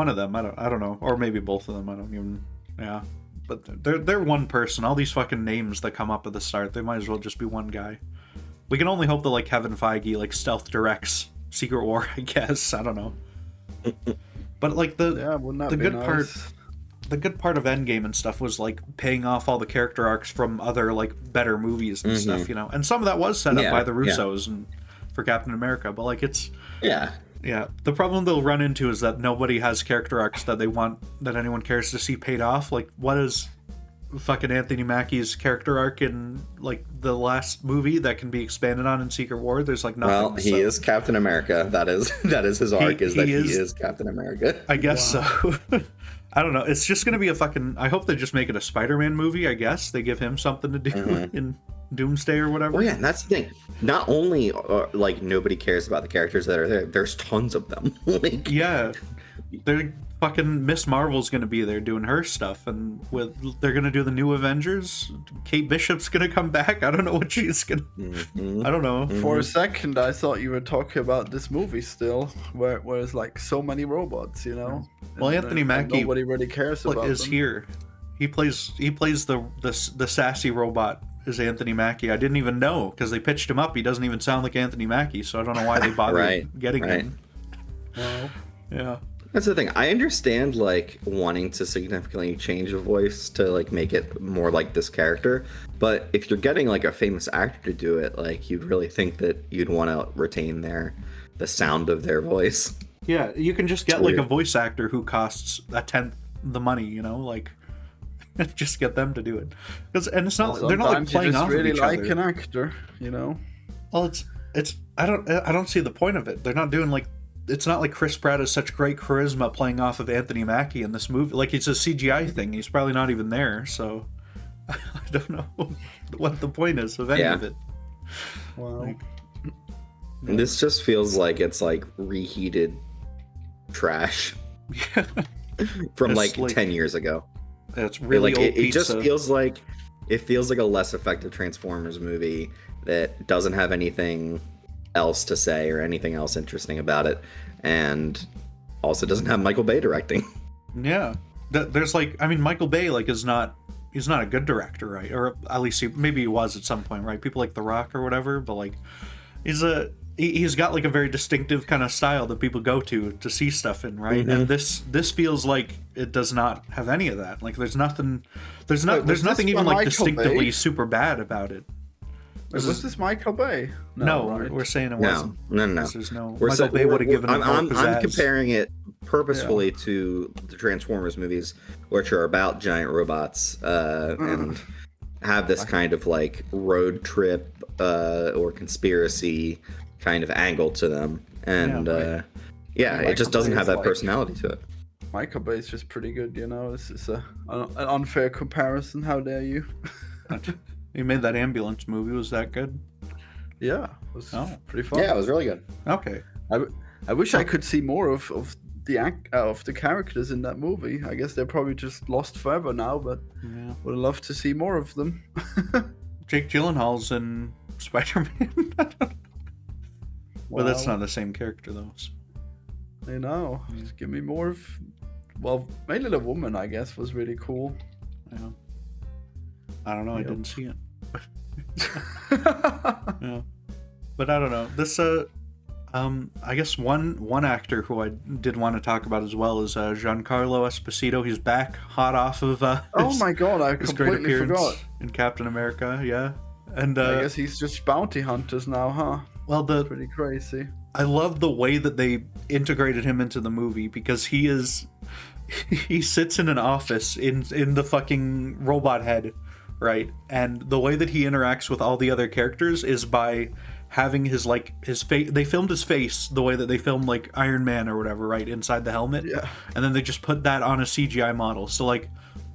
of them. I don't know, or maybe both of them. I don't even. Yeah, but they're one person. All these fucking names that come up at the start, they might as well just be one guy. We can only hope that like Kevin Feige like stealth directs Secret War. I guess I don't know. But like the good part, the good part of Endgame and stuff was like paying off all the character arcs from other like better movies and stuff, you know. And some of that was set up by the Russos and for Captain America, but like it's yeah. The problem they'll run into is that nobody has character arcs that they want, that anyone cares to see paid off. Like, what is fucking Anthony Mackie's character arc in like the last movie that can be expanded on in Secret War? There's like nothing. Well, he is Captain America. That is his arc. He is Captain America. I guess so. I don't know. It's just gonna be a fucking. I hope they just make it a Spider-Man movie. I guess they give him something to do in Doomsday or whatever. Oh yeah, and that's the thing. Not only like nobody cares about the characters that are there. There's tons of them. Like, yeah, they're fucking Miss Marvel's gonna be there doing her stuff, and they're gonna do the new Avengers. Kate Bishop's gonna come back. I don't know what she's gonna. I don't know. For a second, I thought you were talking about this movie still, where it's like so many robots, you know. Well, Anthony Mackie, nobody really cares about is them. here. He plays the sassy robot is Anthony Mackie. I didn't even know because they pitched him up. He doesn't even sound like Anthony Mackie, so I don't know why they bothered getting him. Well, yeah. That's the thing. I understand like wanting to significantly change a voice to like make it more like this character, but if you're getting like a famous actor to do it, like you'd really think that you'd want to retain the sound of their voice. Yeah, you can just get like a voice actor who costs a tenth the money, you know, like just get them to do it. And it's not they're not like playing off really of each like other. an actor, you know. Well, it's I don't see the point of it. They're not doing like. It's not like Chris Pratt has such great charisma playing off of Anthony Mackie in this movie. Like, it's a CGI thing. He's probably not even there, so I don't know what the point is of any of it. Wow. Like, this just feels like it's like reheated trash from like 10 years ago. It's really like old it just feels like a less effective Transformers movie that doesn't have anything else to say or anything else interesting about it, and also doesn't have Michael Bay directing. Yeah, there's like, I mean, Michael Bay like he's not a good director, right? Or at least maybe he was at some point, right? People like The Rock or whatever, but like he's got like a very distinctive kind of style that people go to see stuff in, right? And this feels like it does not have any of that. Like there's nothing even like distinctively super bad about it. Was this Michael Bay? No, right? We're saying it wasn't. No. There's no. Michael Bay would have given it more pizzazz. I'm comparing it purposefully to the Transformers movies, which are about giant robots and have this kind of like road trip or conspiracy kind of angle to them, and it just doesn't have that personality to it. Michael Bay is just pretty good, you know. It's an unfair comparison. How dare you? You made that ambulance movie. Was that good? Yeah, it was pretty fun. Yeah, it was really good. Okay. I wish I could see more of the characters in that movie. I guess they're probably just lost forever now, but would love to see more of them. Jake Gyllenhaal's in Spider-Man. Well, that's not the same character though. So. I know. Just give me more of. Well, mainly the woman, I guess, was really cool. Yeah. I don't know. I didn't see it. Yeah. But I don't know. This I guess one actor who I did want to talk about as well is Giancarlo Esposito. He's back hot off of oh my god, I completely forgot. In Captain America, yeah. And I guess he's just bounty hunters now, huh? Well, pretty crazy. I love the way that they integrated him into the movie because he sits in an office in the fucking robot head, right? And the way that he interacts with all the other characters is by having his face. They filmed his face the way that they filmed like Iron Man or whatever, right, inside the helmet. Yeah. And then they just put that on a CGI model. So like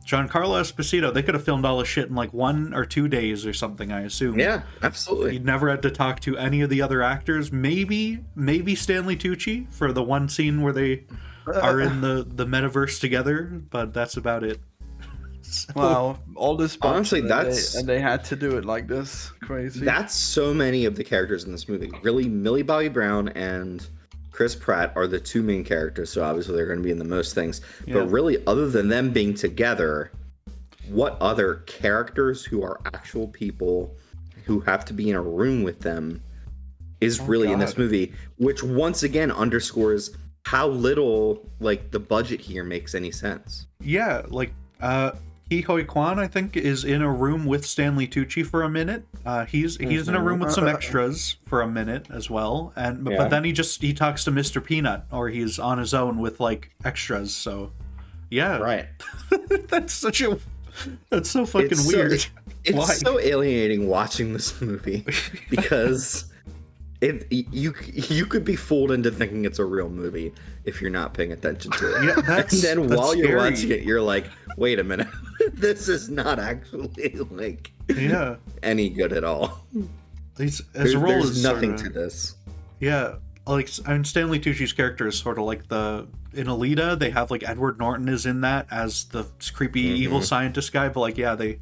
Giancarlo Esposito, they could have filmed all this shit in like 1 or 2 days or something, I assume. Yeah, absolutely. He never had to talk to any of the other actors. Maybe Stanley Tucci for the one scene where they are in the metaverse together, but that's about it. So, wow, all this honestly, and they had to do it like this. Crazy. That's so many of the characters in this movie. Really, Millie Bobby Brown and Chris Pratt are the two main characters, so obviously they're going to be in the most things. Yeah. But really, other than them being together, what other characters who are actual people who have to be in a room with them is in this movie, which once again underscores how little like the budget here makes any sense. Yeah, like Ke Huy Quan, I think, is in a room with Stanley Tucci for a minute. He's in a room with some extras for a minute as well, and Yeah. but then he talks to Mr. Peanut, or he's on his own with like extras. So yeah, Right. that's so fucking It's weird. It's Why? so alienating watching this movie because you could be fooled into thinking it's a real movie if you're not paying attention to it. Yeah, and then that's while you're scary. watching it, you're like, wait a minute, this is not actually like Yeah, any good at all. his There's role is nothing sorta, to this. Yeah, like I mean, Stanley Tucci's character is sort of like in Alita. They have like Edward Norton is in that as the creepy evil scientist guy, but like yeah, but He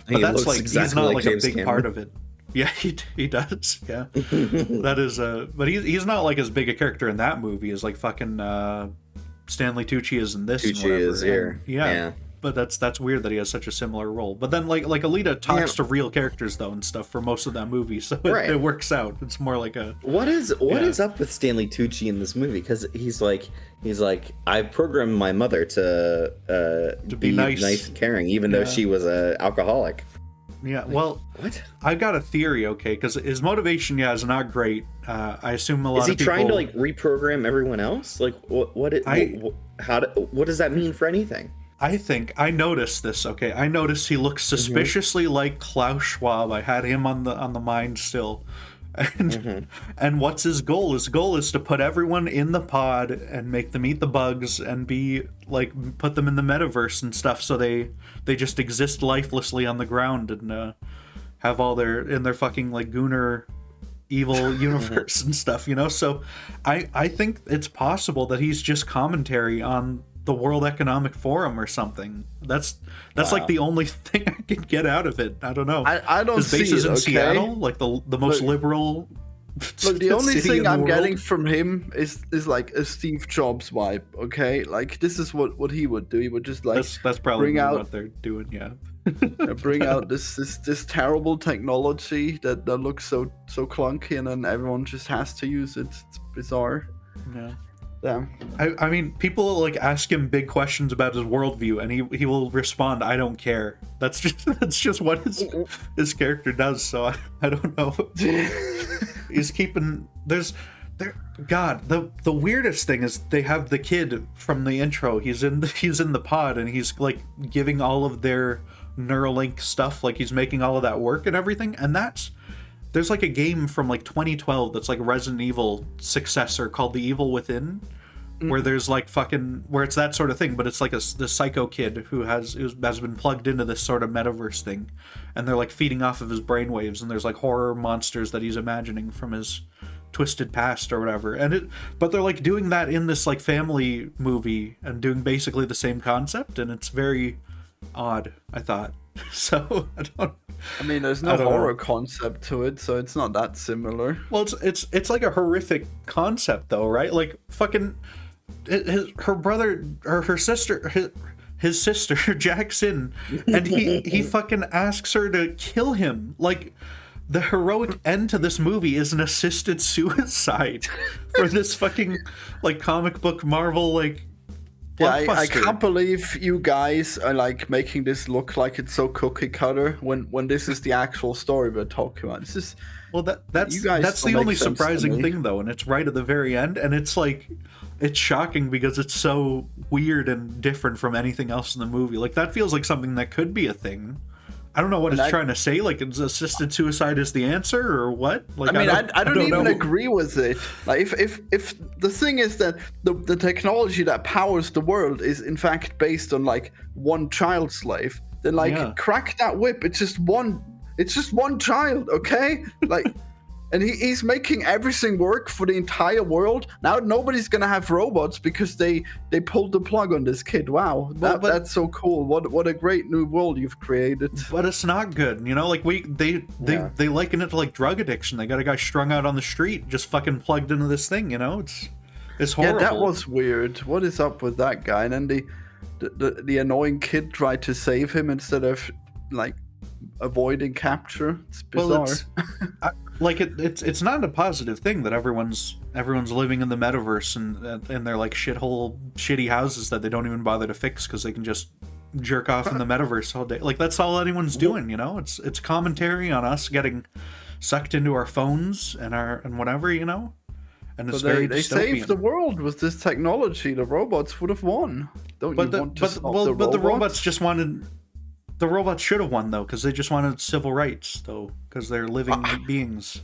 that's looks like he's exactly not like like James a big Cameron. part of it. Yeah, he does. Yeah, that is but he's not like as big a character in that movie as like fucking Stanley Tucci is in this. And Tucci whatever. is here. And, yeah. But that's weird that he has such a similar role. But then like Alita talks to real characters though and stuff for most of that movie, so it works out. It's more like a What is up with Stanley Tucci in this movie? Because he's like I programmed my mother to be nice and caring, even though she was a alcoholic. Yeah, well, What? I've got a theory, okay, because his motivation, is not great. I assume a lot Is he of people... trying to like reprogram everyone else? Like what does that mean for anything? I noticed this, okay? I noticed he looks suspiciously like Klaus Schwab. I had him on the mind still. And what's his goal? His goal is to put everyone in the pod and make them eat the bugs and be like put them in the metaverse and stuff, so they just exist lifelessly on the ground and have all their fucking like Gooner evil universe and stuff, you know? So I think it's possible that he's just commentary on the World Economic Forum or something. That's like the only thing I can get out of it. I don't know. I don't His base see is it, in okay? Seattle, like the most liberal. Look, the only city thing in the I'm world. getting from him is like a Steve Jobs vibe, okay? Like this is what he would do. He would just like That's probably bring out what they're doing. Yeah. bring out this terrible technology that looks so clunky, and then everyone just has to use it. It's bizarre. Yeah. Yeah. I mean, people like ask him big questions about his worldview, and he will respond, "I don't care." That's just what his character does. So I don't know. He's keeping God, the weirdest thing is they have the kid from the intro. He's in the pod, and he's like giving all of their Neuralink stuff, like he's making all of that work and everything, and there's like a game from like 2012 that's like Resident Evil successor called The Evil Within, where there's like where it's that sort of thing, but it's like the psycho kid who has been plugged into this sort of metaverse thing, and they're like feeding off of his brainwaves, and there's like horror monsters that he's imagining from his twisted past or whatever, but they're like doing that in this like family movie and doing basically the same concept, and it's very odd, I thought. So I mean, there's no horror concept to it, so it's not that similar. Well, it's like a horrific concept, though, right? Like fucking her brother or her sister, his sister jacks in, and he fucking asks her to kill him. Like the heroic end to this movie is an assisted suicide for this fucking like comic book Marvel like. Yeah, I can't believe you guys are like making this look like it's so cookie cutter when this is the actual story we're talking about. This is that's the only surprising thing though, and it's right at the very end, and it's like it's shocking because it's so weird and different from anything else in the movie. Like that feels like something that could be a thing. I don't know what it's trying to say. Like, is assisted suicide is the answer, or what? Like, I mean, I don't even know. agree with it. Like, if the thing is that the technology that powers the world is in fact based on like one child slave, then like crack that whip. It's just one child, okay? Like. And he's making everything work for the entire world. Now nobody's gonna have robots because they pulled the plug on this kid. Wow, that's so cool. What a great new world you've created. But it's not good, you know. Like they liken it to like drug addiction. They got a guy strung out on the street, just fucking plugged into this thing. You know, it's horrible. Yeah, that was weird. What is up with that guy? And then the annoying kid tried to save him instead of like avoiding capture. It's Well, bizarre. it's not a positive thing that everyone's living in the metaverse and they're like shitty houses that they don't even bother to fix because they can just jerk off in the metaverse all day. Like that's all anyone's doing, you know. It's commentary on us getting sucked into our phones and whatever, you know. And it's But very they dystopian. saved the world with this technology. The robots would have won. Don't you want to stop the robots? But the robots just wanted. The robots should have won though, because they just wanted civil rights though, because they're living beings.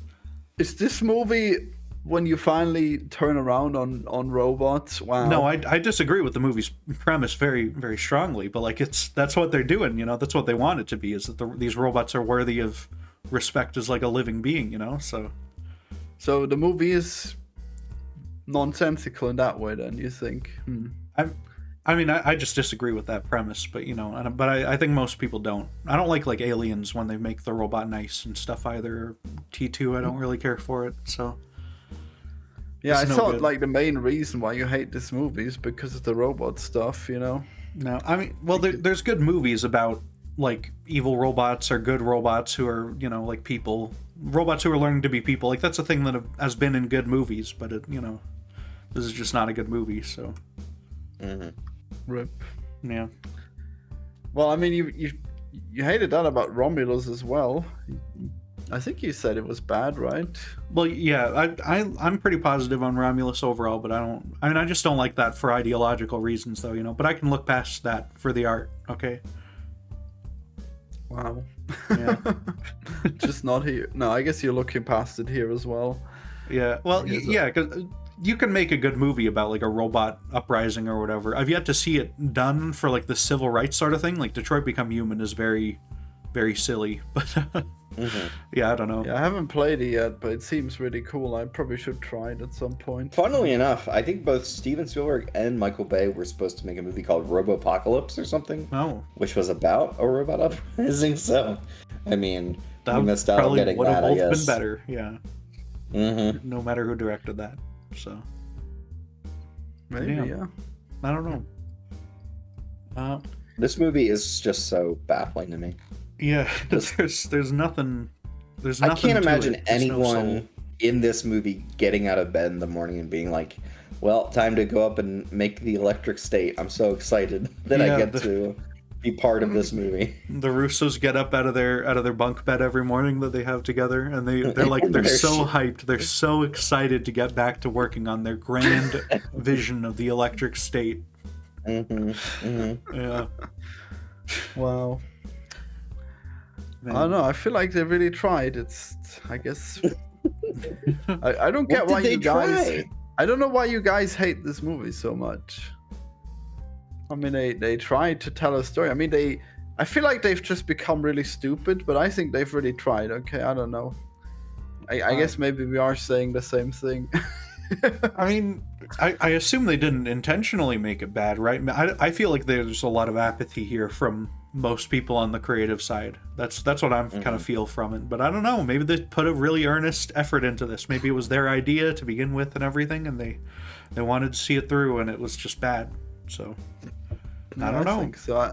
Is this movie when you finally turn around on robots? Wow. No, I disagree with the movie's premise very, very strongly. But like that's what they're doing, you know. That's what they want it to be. Is that these robots are worthy of respect as like a living being, you know? So the movie is nonsensical in that way, then you think? I mean, I just disagree with that premise, but you know, but I think most people don't. I don't like Aliens when they make the robot nice and stuff either. T2, I don't really care for it. So yeah, it's I no thought good. like the main reason why you hate this movie is because of the robot stuff, you know? No, I mean, well, there's good movies about like evil robots or good robots who are, you know, like people, robots who are learning to be people. Like that's a thing that has been in good movies, but it, you know, this is just not a good movie. So. Rip. Yeah. Well, I mean, you hated that about Romulus as well. I think you said it was bad, right? Well, yeah, I'm pretty positive on Romulus overall, but I just don't like that for ideological reasons, though, you know. But I can look past that for the art, okay? Wow. Yeah. Just not here. No, I guess you're looking past it here as well. Yeah. Well, yeah, because you can make a good movie about like a robot uprising or whatever. I've yet to see it done for like the civil rights sort of thing. Like Detroit Become Human is very, very silly, but yeah, I don't know. Yeah, I haven't played it yet, but it seems really cool. I probably should try it at some point. Funnily enough, I think both Steven Spielberg and Michael Bay were supposed to make a movie called Robopocalypse or something, which was about a robot uprising. So, I mean, we missed out on getting that, I guess. Been better, yeah. No matter who directed that. So maybe, yeah. I don't know. This movie is just so baffling to me. Yeah, there's nothing. There's nothing. I can't imagine anyone no in this movie getting out of bed in the morning and being like, "Well, time to go up and make the electric state. I'm so excited that I get to be part of this movie." The Russos get up out of their bunk bed every morning that they have together, and they're like they're so hyped, they're so excited to get back to working on their grand vision of the electric state. Yeah. Wow. Man. I don't know. I feel like they really tried. I guess. I don't get why you guys. I don't know why you guys hate this movie so much. I mean, they tried to tell a story. I mean, I feel like they've just become really stupid, but I think they've really tried. Okay, I don't know. I guess maybe we are saying the same thing. I mean, I assume they didn't intentionally make it bad, right? I feel like there's a lot of apathy here from most people on the creative side. That's what I'm kind of feel from it. But I don't know. Maybe they put a really earnest effort into this. Maybe it was their idea to begin with and everything, and they wanted to see it through, and it was just bad. So I don't know. Think so.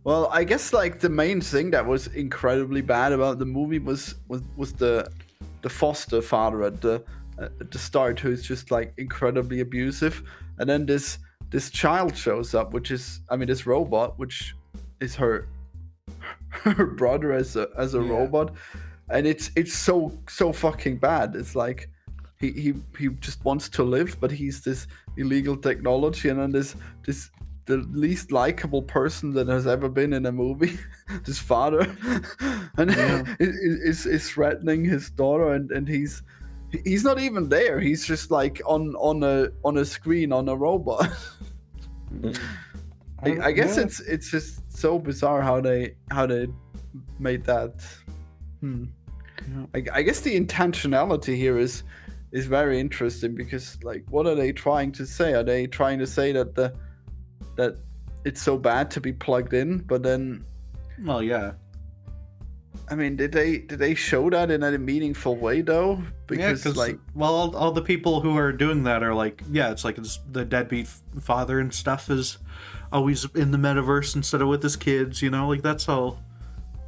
Well, I guess like the main thing that was incredibly bad about the movie was the foster father at the start, who's just like incredibly abusive, and then this child shows up, which is, I mean, this robot, which is her brother as a robot, and it's so fucking bad. It's like he just wants to live, but he's this illegal technology, and then this the least likable person that has ever been in a movie, this father, and is threatening his daughter, and he's not even there. He's just like on a screen on a robot. I guess it's just so bizarre how they made that. I guess the intentionality here is very interesting, because like, what are they trying to say? Are they trying to say that it's so bad to be plugged in? But then, well, yeah. I mean, did they show that in a meaningful way though? Because like, well, all the people who are doing that are like, it's like the deadbeat father and stuff is always in the metaverse instead of with his kids, you know, like that's all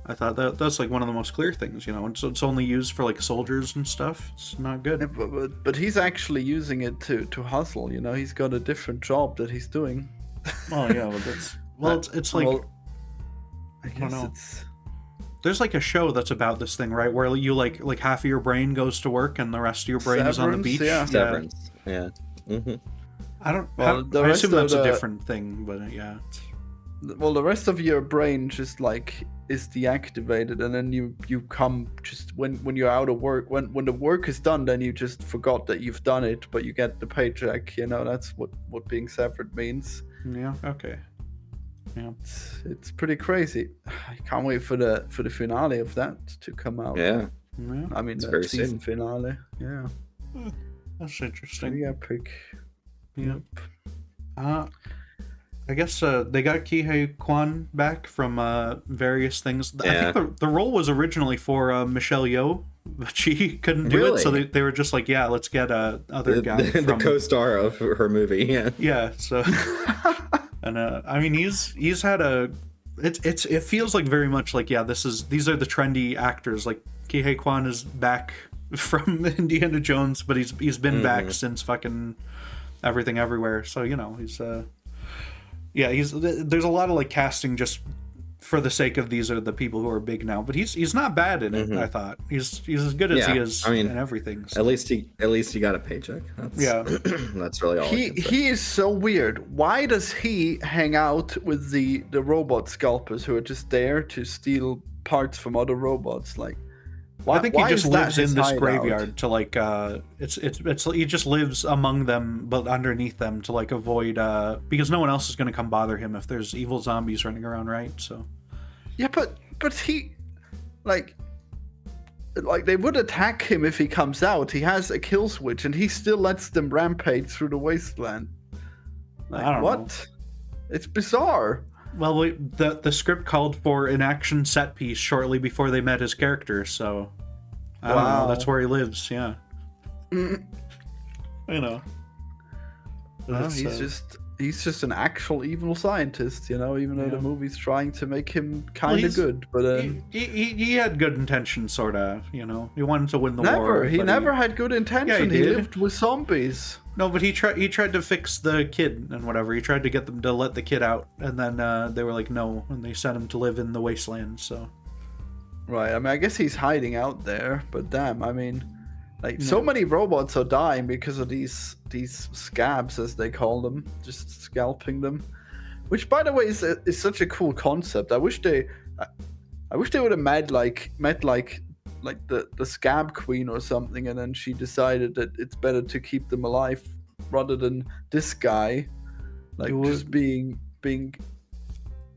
I thought that's like one of the most clear things, you know. It's only used for like soldiers and stuff. It's not good. Yeah, but he's actually using it to hustle. You know, he's got a different job that he's doing. Oh yeah, well it's like I don't guess know. it's. There's like a show that's about this thing, right? Where you like half of your brain goes to work and the rest of your brain is on the Severance, beach. yeah. Severance. Yeah. Mm-hmm. I don't. Well, the I rest assume of that's a the- different thing, but yeah. Well, the rest of your brain just like is deactivated, and then you come just when you're out of work. When the work is done, then you just forgot that you've done it, but you get the paycheck. You know, that's what being severed means. Yeah. Okay. Yeah. It's pretty crazy. I can't wait for the finale of that to come out. Yeah. Yeah. I mean, It's the very season soon. finale. Yeah, That's interesting. pretty epic. Yeah. I guess they got Kihei Kwan back from various things. Yeah. I think the role was originally for Michelle Yeoh, but she couldn't do it, so Really? they were just like, yeah, let's get other guy The from co-star of her movie. Yeah. yeah. So and I mean he's had a it feels like very much like these are the trendy actors. Like Kihei Kwan is back from Indiana Jones, but he's been back since fucking Everything Everywhere. So you know he's there's a lot of like casting just for the sake of these are the people who are big now, but he's not bad in it. I thought he's as good as he Yeah, is I mean, in everything. So. At least he got a paycheck. That's, Yeah. That's really all. I can say. He is so weird. Why does he hang out with the robot scalpers who are just there to steal parts from other robots? Like, why, I think why he just is that lives his in this hideout? graveyard to like it's he just lives among them but underneath them to like avoid because no one else is going to come bother him if there's evil zombies running around, right? So Yeah, but he like they would attack him if he comes out. He has a kill switch and he still lets them rampage through the wasteland. Like, I don't what? know. It's bizarre. well the script called for an action set piece shortly before they met his character, so I don't know, Wow. that's where he lives. Yeah. You know. Well, It's, he's just an actual evil scientist, you know, even though the Yeah. movie's trying to make him kind of he's- good. But he had good intentions, sort of, you know. He wanted to win the war. never. He but never had good intention. he he did. lived with zombies. No, but he tried to fix the kid and whatever. He tried to get them to let the kid out, and then they were like, no, and they sent him to live in the wasteland. So Right. I mean, I guess he's hiding out there. But damn, I mean, like so many robots are dying because of these scabs, as they call them, just scalping them. Which, by the way, is such a cool concept. I wish they would have met the scab queen or something, and then she decided that it's better to keep them alive rather than this guy, like It just being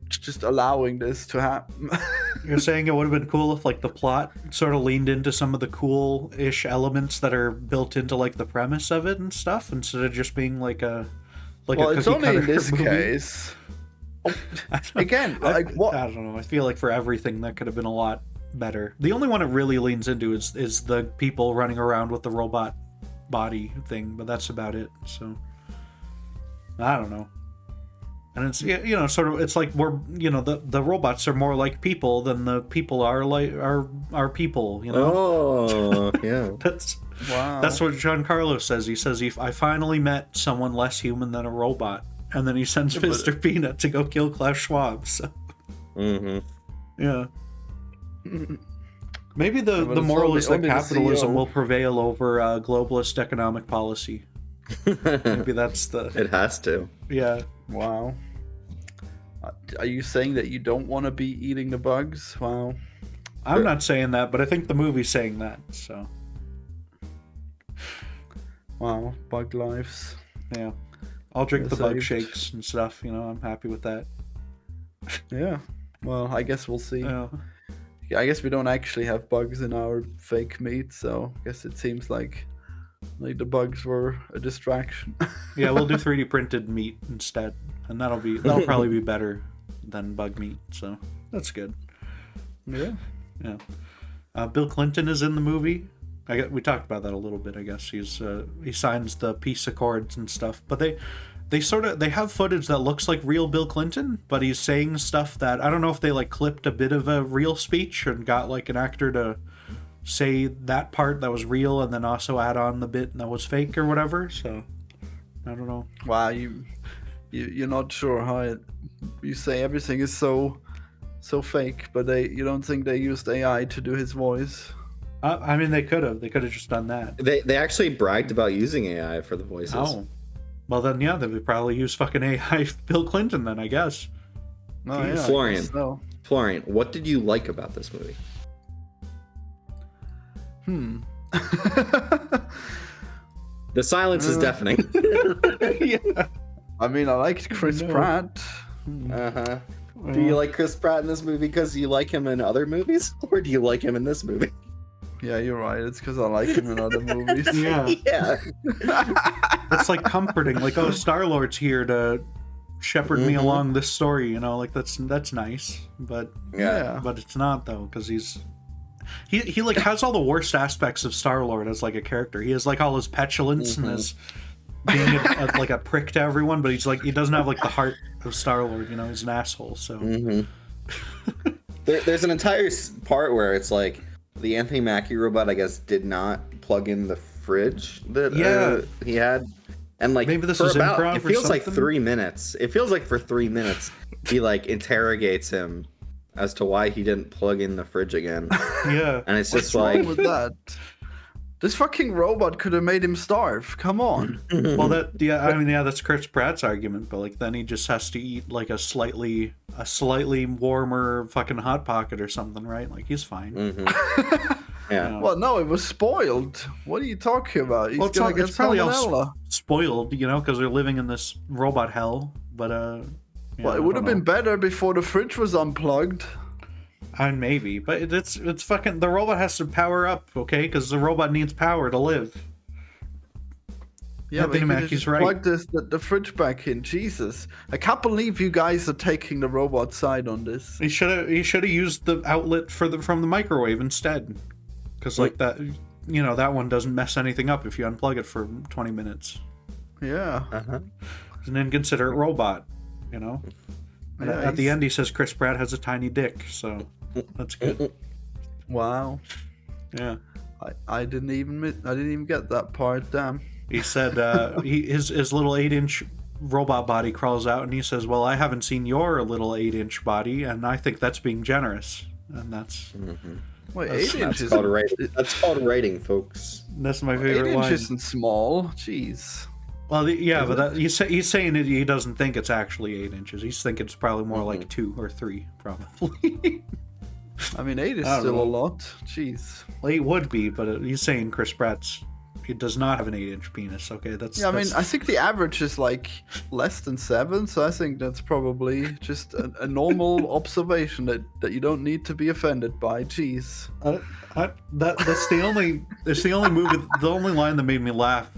just allowing this to happen. you're saying it would have been cool if like the plot sort of leaned into some of the cool-ish elements that are built into like the premise of it and stuff, instead of just being like a Well, it's only in cookie-cutter this movie. case. I don't- Again, like what? I don't know. I feel like for everything that could have been a lot better. The only one it really leans into is the people running around with the robot body thing, but that's about it. So I don't know. And it's sort of it's like we're the robots are more like people than the people are like are people. You know, Oh, yeah. Wow. that's what Giancarlo says. He says I finally met someone less human than a robot, and then he sends Mr. Peanut to go kill Klaus Schwab. So Mm-hmm. yeah. Maybe the but it's moral only- is that only the capitalism CEO. will prevail over globalist economic policy. Maybe that's the It has to. yeah. Wow. Are you saying that you don't want to be eating the bugs? Wow. I'm not saying that, but I think the movie's saying that. So Wow. Bug lives. yeah, I'll drink the Yeah, bug saved. shakes and stuff. You know, I'm happy with that. Yeah. Well, I guess we'll see. Yeah. I guess we don't actually have bugs in our fake meat, so I guess it seems like the bugs were a distraction. Yeah, we'll do 3D printed meat instead, and that'll probably be better than bug meat. So that's good. Yeah. Yeah. Bill Clinton is in the movie. We talked about that a little bit. I guess he signs the peace accords and stuff. But they have footage that looks like real Bill Clinton, but he's saying stuff that I don't know if they like clipped a bit of a real speech and got like an actor to say that part that was real and then also add on the bit that was fake or whatever. So I don't know. Wow, you're not sure how you say everything is so fake, but you don't think they used AI to do his voice? I mean, they could have just done that. They actually bragged about using AI for the voices. Oh, well then, yeah, they would probably use fucking AI Bill Clinton then, I guess. Oh, yeah, Florian, so. Florian, what did you like about this movie? The silence is deafening. Yeah. I mean, I liked Chris Pratt. Uh-huh. Do you like Chris Pratt in this movie because you like him in other movies, or do you like him in this movie? Yeah, you're right. It's because I like him in other movies. Yeah. Yeah. It's like comforting. Like, oh, Star-Lord's here to shepherd me along this story, you know, like that's nice. But Yeah. but it's not though, because he like has all the worst aspects of Star-Lord as like a character. He has like all his petulance and his being like a prick to everyone, but he's like, he doesn't have like the heart of Star-Lord, you know, he's an asshole. So There's an entire part where it's like the Anthony Mackie robot, I guess, did not plug in the fridge that he had. And like, maybe this for was about, improv it or feels like something? 3 minutes. It feels like for 3 minutes, he like interrogates him as to why he didn't plug in the fridge again. Yeah. And it's just What's like, wrong with that? This fucking robot could have made him starve. Come on. Well, that's Chris Pratt's argument, but like then he just has to eat like a slightly warmer fucking Hot Pocket or something, right? Like he's fine. yeah. Well, no, it was spoiled. What are you talking about? He's gonna get it's probably all salmonella. spoiled, you know, because they're living in this robot hell. But Well, it would have been better before the fridge was unplugged. And maybe, but it's fucking, the robot has to power up, okay? Because the robot needs power to live. Yeah, Anthony but Mackie's just right. plug the fridge back in. Jesus, I can't believe you guys are taking the robot side on this. He should have used the outlet from the microwave instead, because like that, you know, that one doesn't mess anything up if you unplug it for 20 minutes. Yeah. He's an inconsiderate robot, you know. And Yeah, at the end, he says Chris Pratt has a tiny dick, so that's good. Wow. Yeah. I didn't even get that part. Damn. He said his little 8-inch robot body crawls out, and he says, "Well, I haven't seen your little 8-inch body, and I think that's being generous." And that's Wait, That's- 8 That's inches. called rating. That's called rating, folks. that's my 8 favorite line. inches isn't small. Jeez. Well, he's saying that he doesn't think it's actually 8 inches. He's thinking it's probably more like 2 or 3, probably. I mean, 8 is I don't still know. a lot. Jeez. Well, he would be, but he's saying Chris Pratt's, he does not have an 8-inch penis. Okay, that's Yeah, I mean, that's- I think the average is like less than 7, so I think that's probably just a normal observation that you don't need to be offended by. Jeez. that's the only line that made me laugh.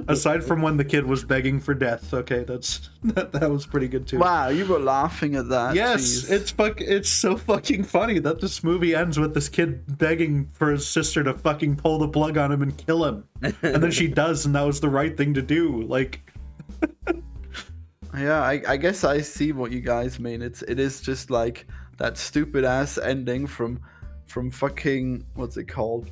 Aside from when the kid was begging for death, okay, that was pretty good too. Wow, you were laughing at that. Yes, Jeez. it's so fucking funny that this movie ends with this kid begging for his sister to fucking pull the plug on him and kill him, and then she does, and that was the right thing to do. Like, Yeah, I guess I see what you guys mean. It is just like that stupid ass ending from fucking, what's it called?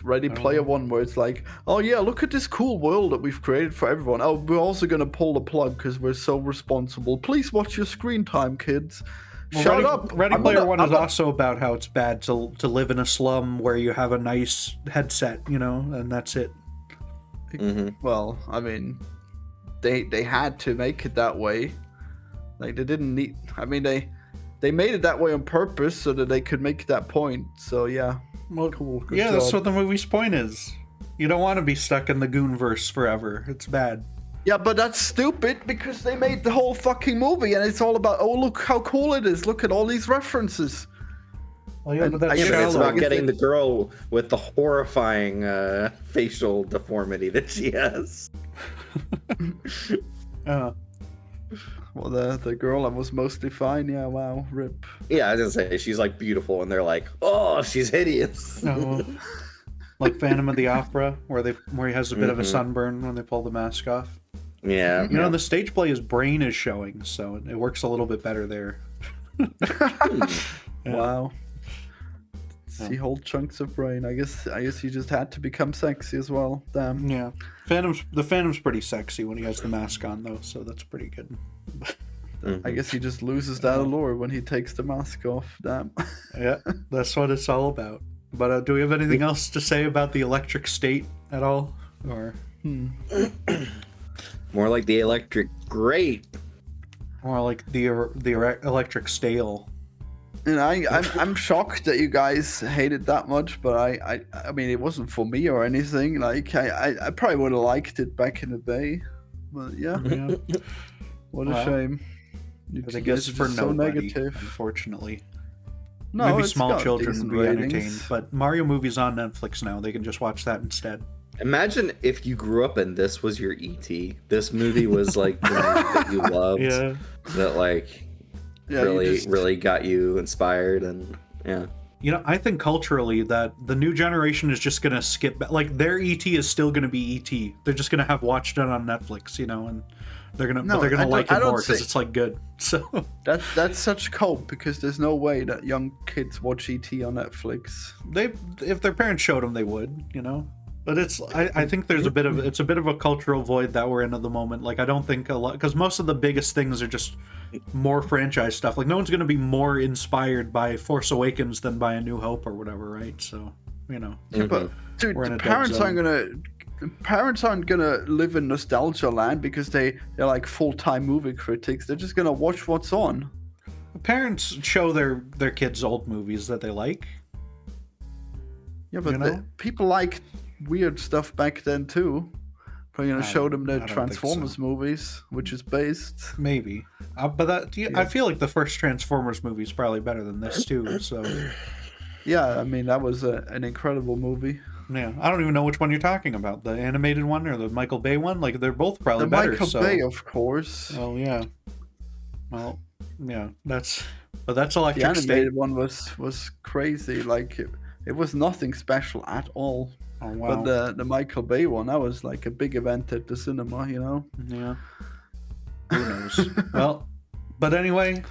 Ready Player One, where it's like, oh yeah, look at this cool world that we've created for everyone. Oh, we're also gonna pull the plug because we're so responsible. Please watch your screen time, kids. Shut up. Ready I'm Player gonna- One I'm is not- also about how it's bad to live in a slum where you have a nice headset, you know, and that's it. Well, I mean, they had to make it that way. Like they didn't need. I mean, they made it that way on purpose so that they could make that point. So yeah. Well, Cool, good yeah, that's job. what the movie's point is. You don't want to be stuck in the Goonverse forever. It's bad. Yeah, but that's stupid because they made the whole fucking movie and it's all about, oh, look how cool it is. Look at all these references. Well, yeah, And but that's I Yeah, but shallow. it's about getting the girl with the horrifying facial deformity that she has. Well, the girl that was mostly fine. Yeah, wow, rip. Yeah, I was gonna say she's like beautiful, and they're like, oh, she's hideous. no. Like Phantom of the Opera, where he has a bit of a sunburn when they pull the mask off. Yeah. You know, the stage play, his brain is showing, so it works a little bit better there. Yeah. Wow. See whole chunks of brain. I guess he just had to become sexy as well. Damn. Yeah. The Phantom's pretty sexy when he has the mask on, though, so that's pretty good. I guess he just loses that allure when he takes the mask off. Damn. Yeah, that's what it's all about. But do we have anything else to say about the electric state at all? Or More like the electric grate. more like the electric stale? And I'm shocked that you guys hate it that much, but I mean, it wasn't for me or anything. Like I probably would have liked it back in the day, but yeah. What a shame. I guess for just so nobody, negative. Unfortunately. No, Maybe it's small got children decent would be ratings. entertained, but Mario movie's on Netflix now. They can just watch that instead. Imagine if you grew up and this was your ET. This movie was like the movie that you loved. Yeah. That like really got you inspired, and yeah. You know, I think culturally that the new generation is just gonna skip back. Like their ET is still gonna be ET. They're just gonna have watched it on Netflix, you know, and they're gonna like it more because it's like good. So that's such cope, because there's no way that young kids watch ET on Netflix. if their parents showed them, they would, you know. But I think there's a bit of a cultural void that we're in at the moment. Like I don't think a lot, because most of the biggest things are just more franchise stuff. Like no one's going to be more inspired by Force Awakens than by A New Hope or whatever, right? So, you know. Yeah, but dude, We're in a dead parents aren't gonna live in nostalgia land because they're like full-time movie critics. They're just gonna watch what's on. Parents show their kids old movies that they like. Yeah, but You know? people like weird stuff back then too. Probably gonna show them I the don't think Transformers so. movies, which is based. Maybe, but I feel like the first Transformers movie is probably better than this too. So Yeah, I mean that was an incredible movie. yeah, I don't even know which one you're talking about, the animated one or the Michael Bay one. Like they're both probably The better. Michael Bay, of course. Oh yeah. Well, yeah, that's The Electric State. animated one was crazy. Like it was nothing special at all. Oh wow. But the Michael Bay one, that was like a big event at the cinema, you know? Yeah. Who knows? Well, but anyway,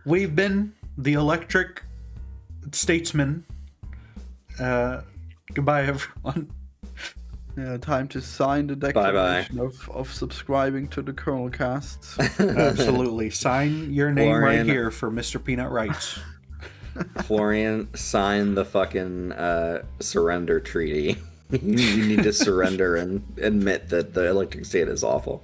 we've been the Electric Statesman. Goodbye, everyone. Yeah, time to sign the declaration of subscribing to the Colonelcast. Absolutely. Sign your name Florian. right here for Mr. Peanut Rights. Florian, sign the fucking surrender treaty. You need to surrender and admit that the electric state is awful.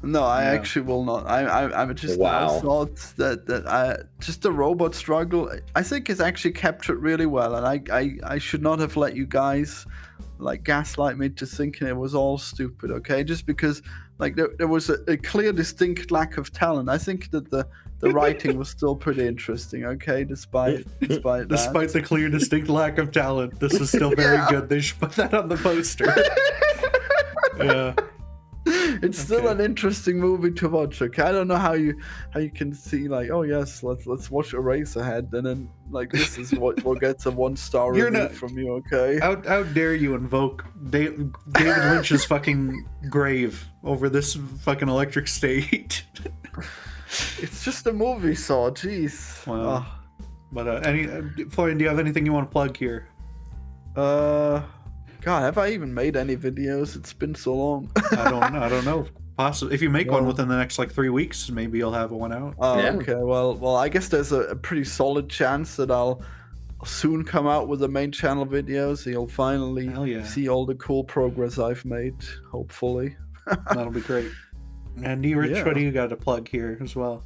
No, I actually will not. I'm just Wow. thought that just the robot struggle. I think is actually captured really well, and I should not have let you guys like gaslight me to thinking it was all stupid. Okay, just because like there was a clear, distinct lack of talent. I think that the writing was still pretty interesting. Okay, despite that. Despite the clear, distinct lack of talent, this is still very good. They should put that on the poster. Yeah. It's still an interesting movie to watch. Okay, I don't know how you can see like, oh yes, let's watch Eraserhead, and then like this is what gets a 1-star review from you. Okay, How dare you invoke David Lynch's fucking grave over this fucking Electric State? it's just a movie, Saw. Jeez. Wow. But Florian, do you have anything you want to plug here? God, have I even made any videos? It's been so long. I don't know. Possibly, if you make one within the next like 3 weeks, maybe you'll have one out. Oh, Yeah. okay. Well, I guess there's a pretty solid chance that I'll soon come out with the main channel videos. So you'll finally Hell yeah. see all the cool progress I've made. Hopefully. That'll be great. And you, Rich, what do you got to plug here as well?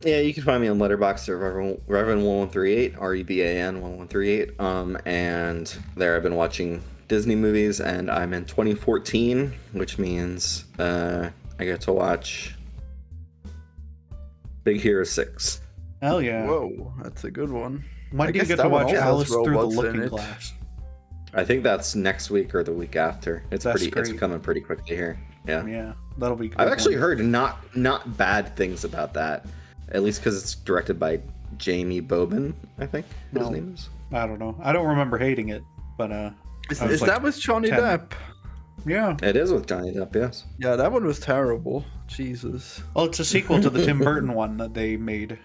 Yeah, you can find me on Letterboxd at Revan1138, REBAN1138. And there I've been watching Disney movies, and I'm in 2014, which means I get to watch Big Hero 6. Hell yeah. Whoa, that's a good one. When I do you guess get to that one watch also has Alice Through the robots in Looking it. Glass? I think that's next week or the week after. It's That's it's great. coming pretty quickly here. Yeah. Yeah, that'll be good. I've actually heard not bad things about that. At least because it's directed by Jamie Bobin, I think his No. name is. I don't know. I don't remember hating it, but Is, I was is like that with Johnny 10. Depp? Yeah. It is with Johnny Depp, yes. Yeah, that one was terrible. Jesus. Well, it's a sequel to the Tim Burton one that they made.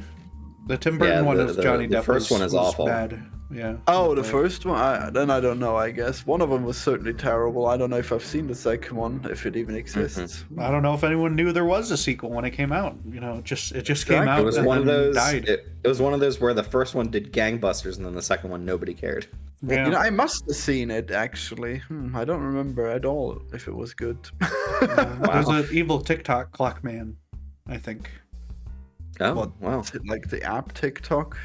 The Tim Burton one with Johnny the Depp first one is was awful. bad. Yeah. Oh, the first one? Then I don't know, I guess. One of them was certainly terrible. I don't know if I've seen the second one, if it even exists. I don't know if anyone knew there was a sequel when it came out. You know, it just came out It was and one of then those. died. It was one of those where the first one did gangbusters, and then the second one nobody cared. Yeah. You know, I must have seen it, actually. I don't remember at all if it was good. There's an evil TikTok clock man, I think. Oh, What? wow. Is it like the app TikTok?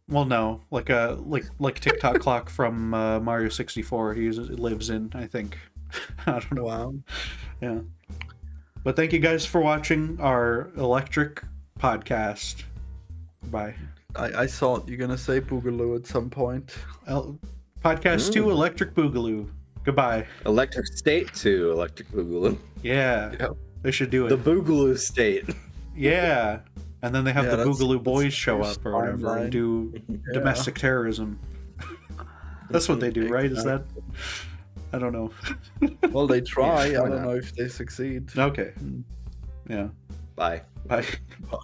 Well, no, like TikTok clock from Mario 64. He lives in, I think. I don't know. Wow. Yeah. But thank you guys for watching our electric podcast. Bye. I thought you're gonna say Boogaloo at some point. Podcast 2, Electric Boogaloo. Goodbye. Electric State to Electric Boogaloo. Yeah. Yep. They should do it. The Boogaloo State. Yeah. And then they have Yeah, the that's- Boogaloo Boys that's show first up or whatever timeline. and do domestic terrorism. That's what they do, right? Is that? I don't know. Well, they try. Yeah, I why don't not? know if they succeed. Okay. Yeah. Bye. Bye. Bye.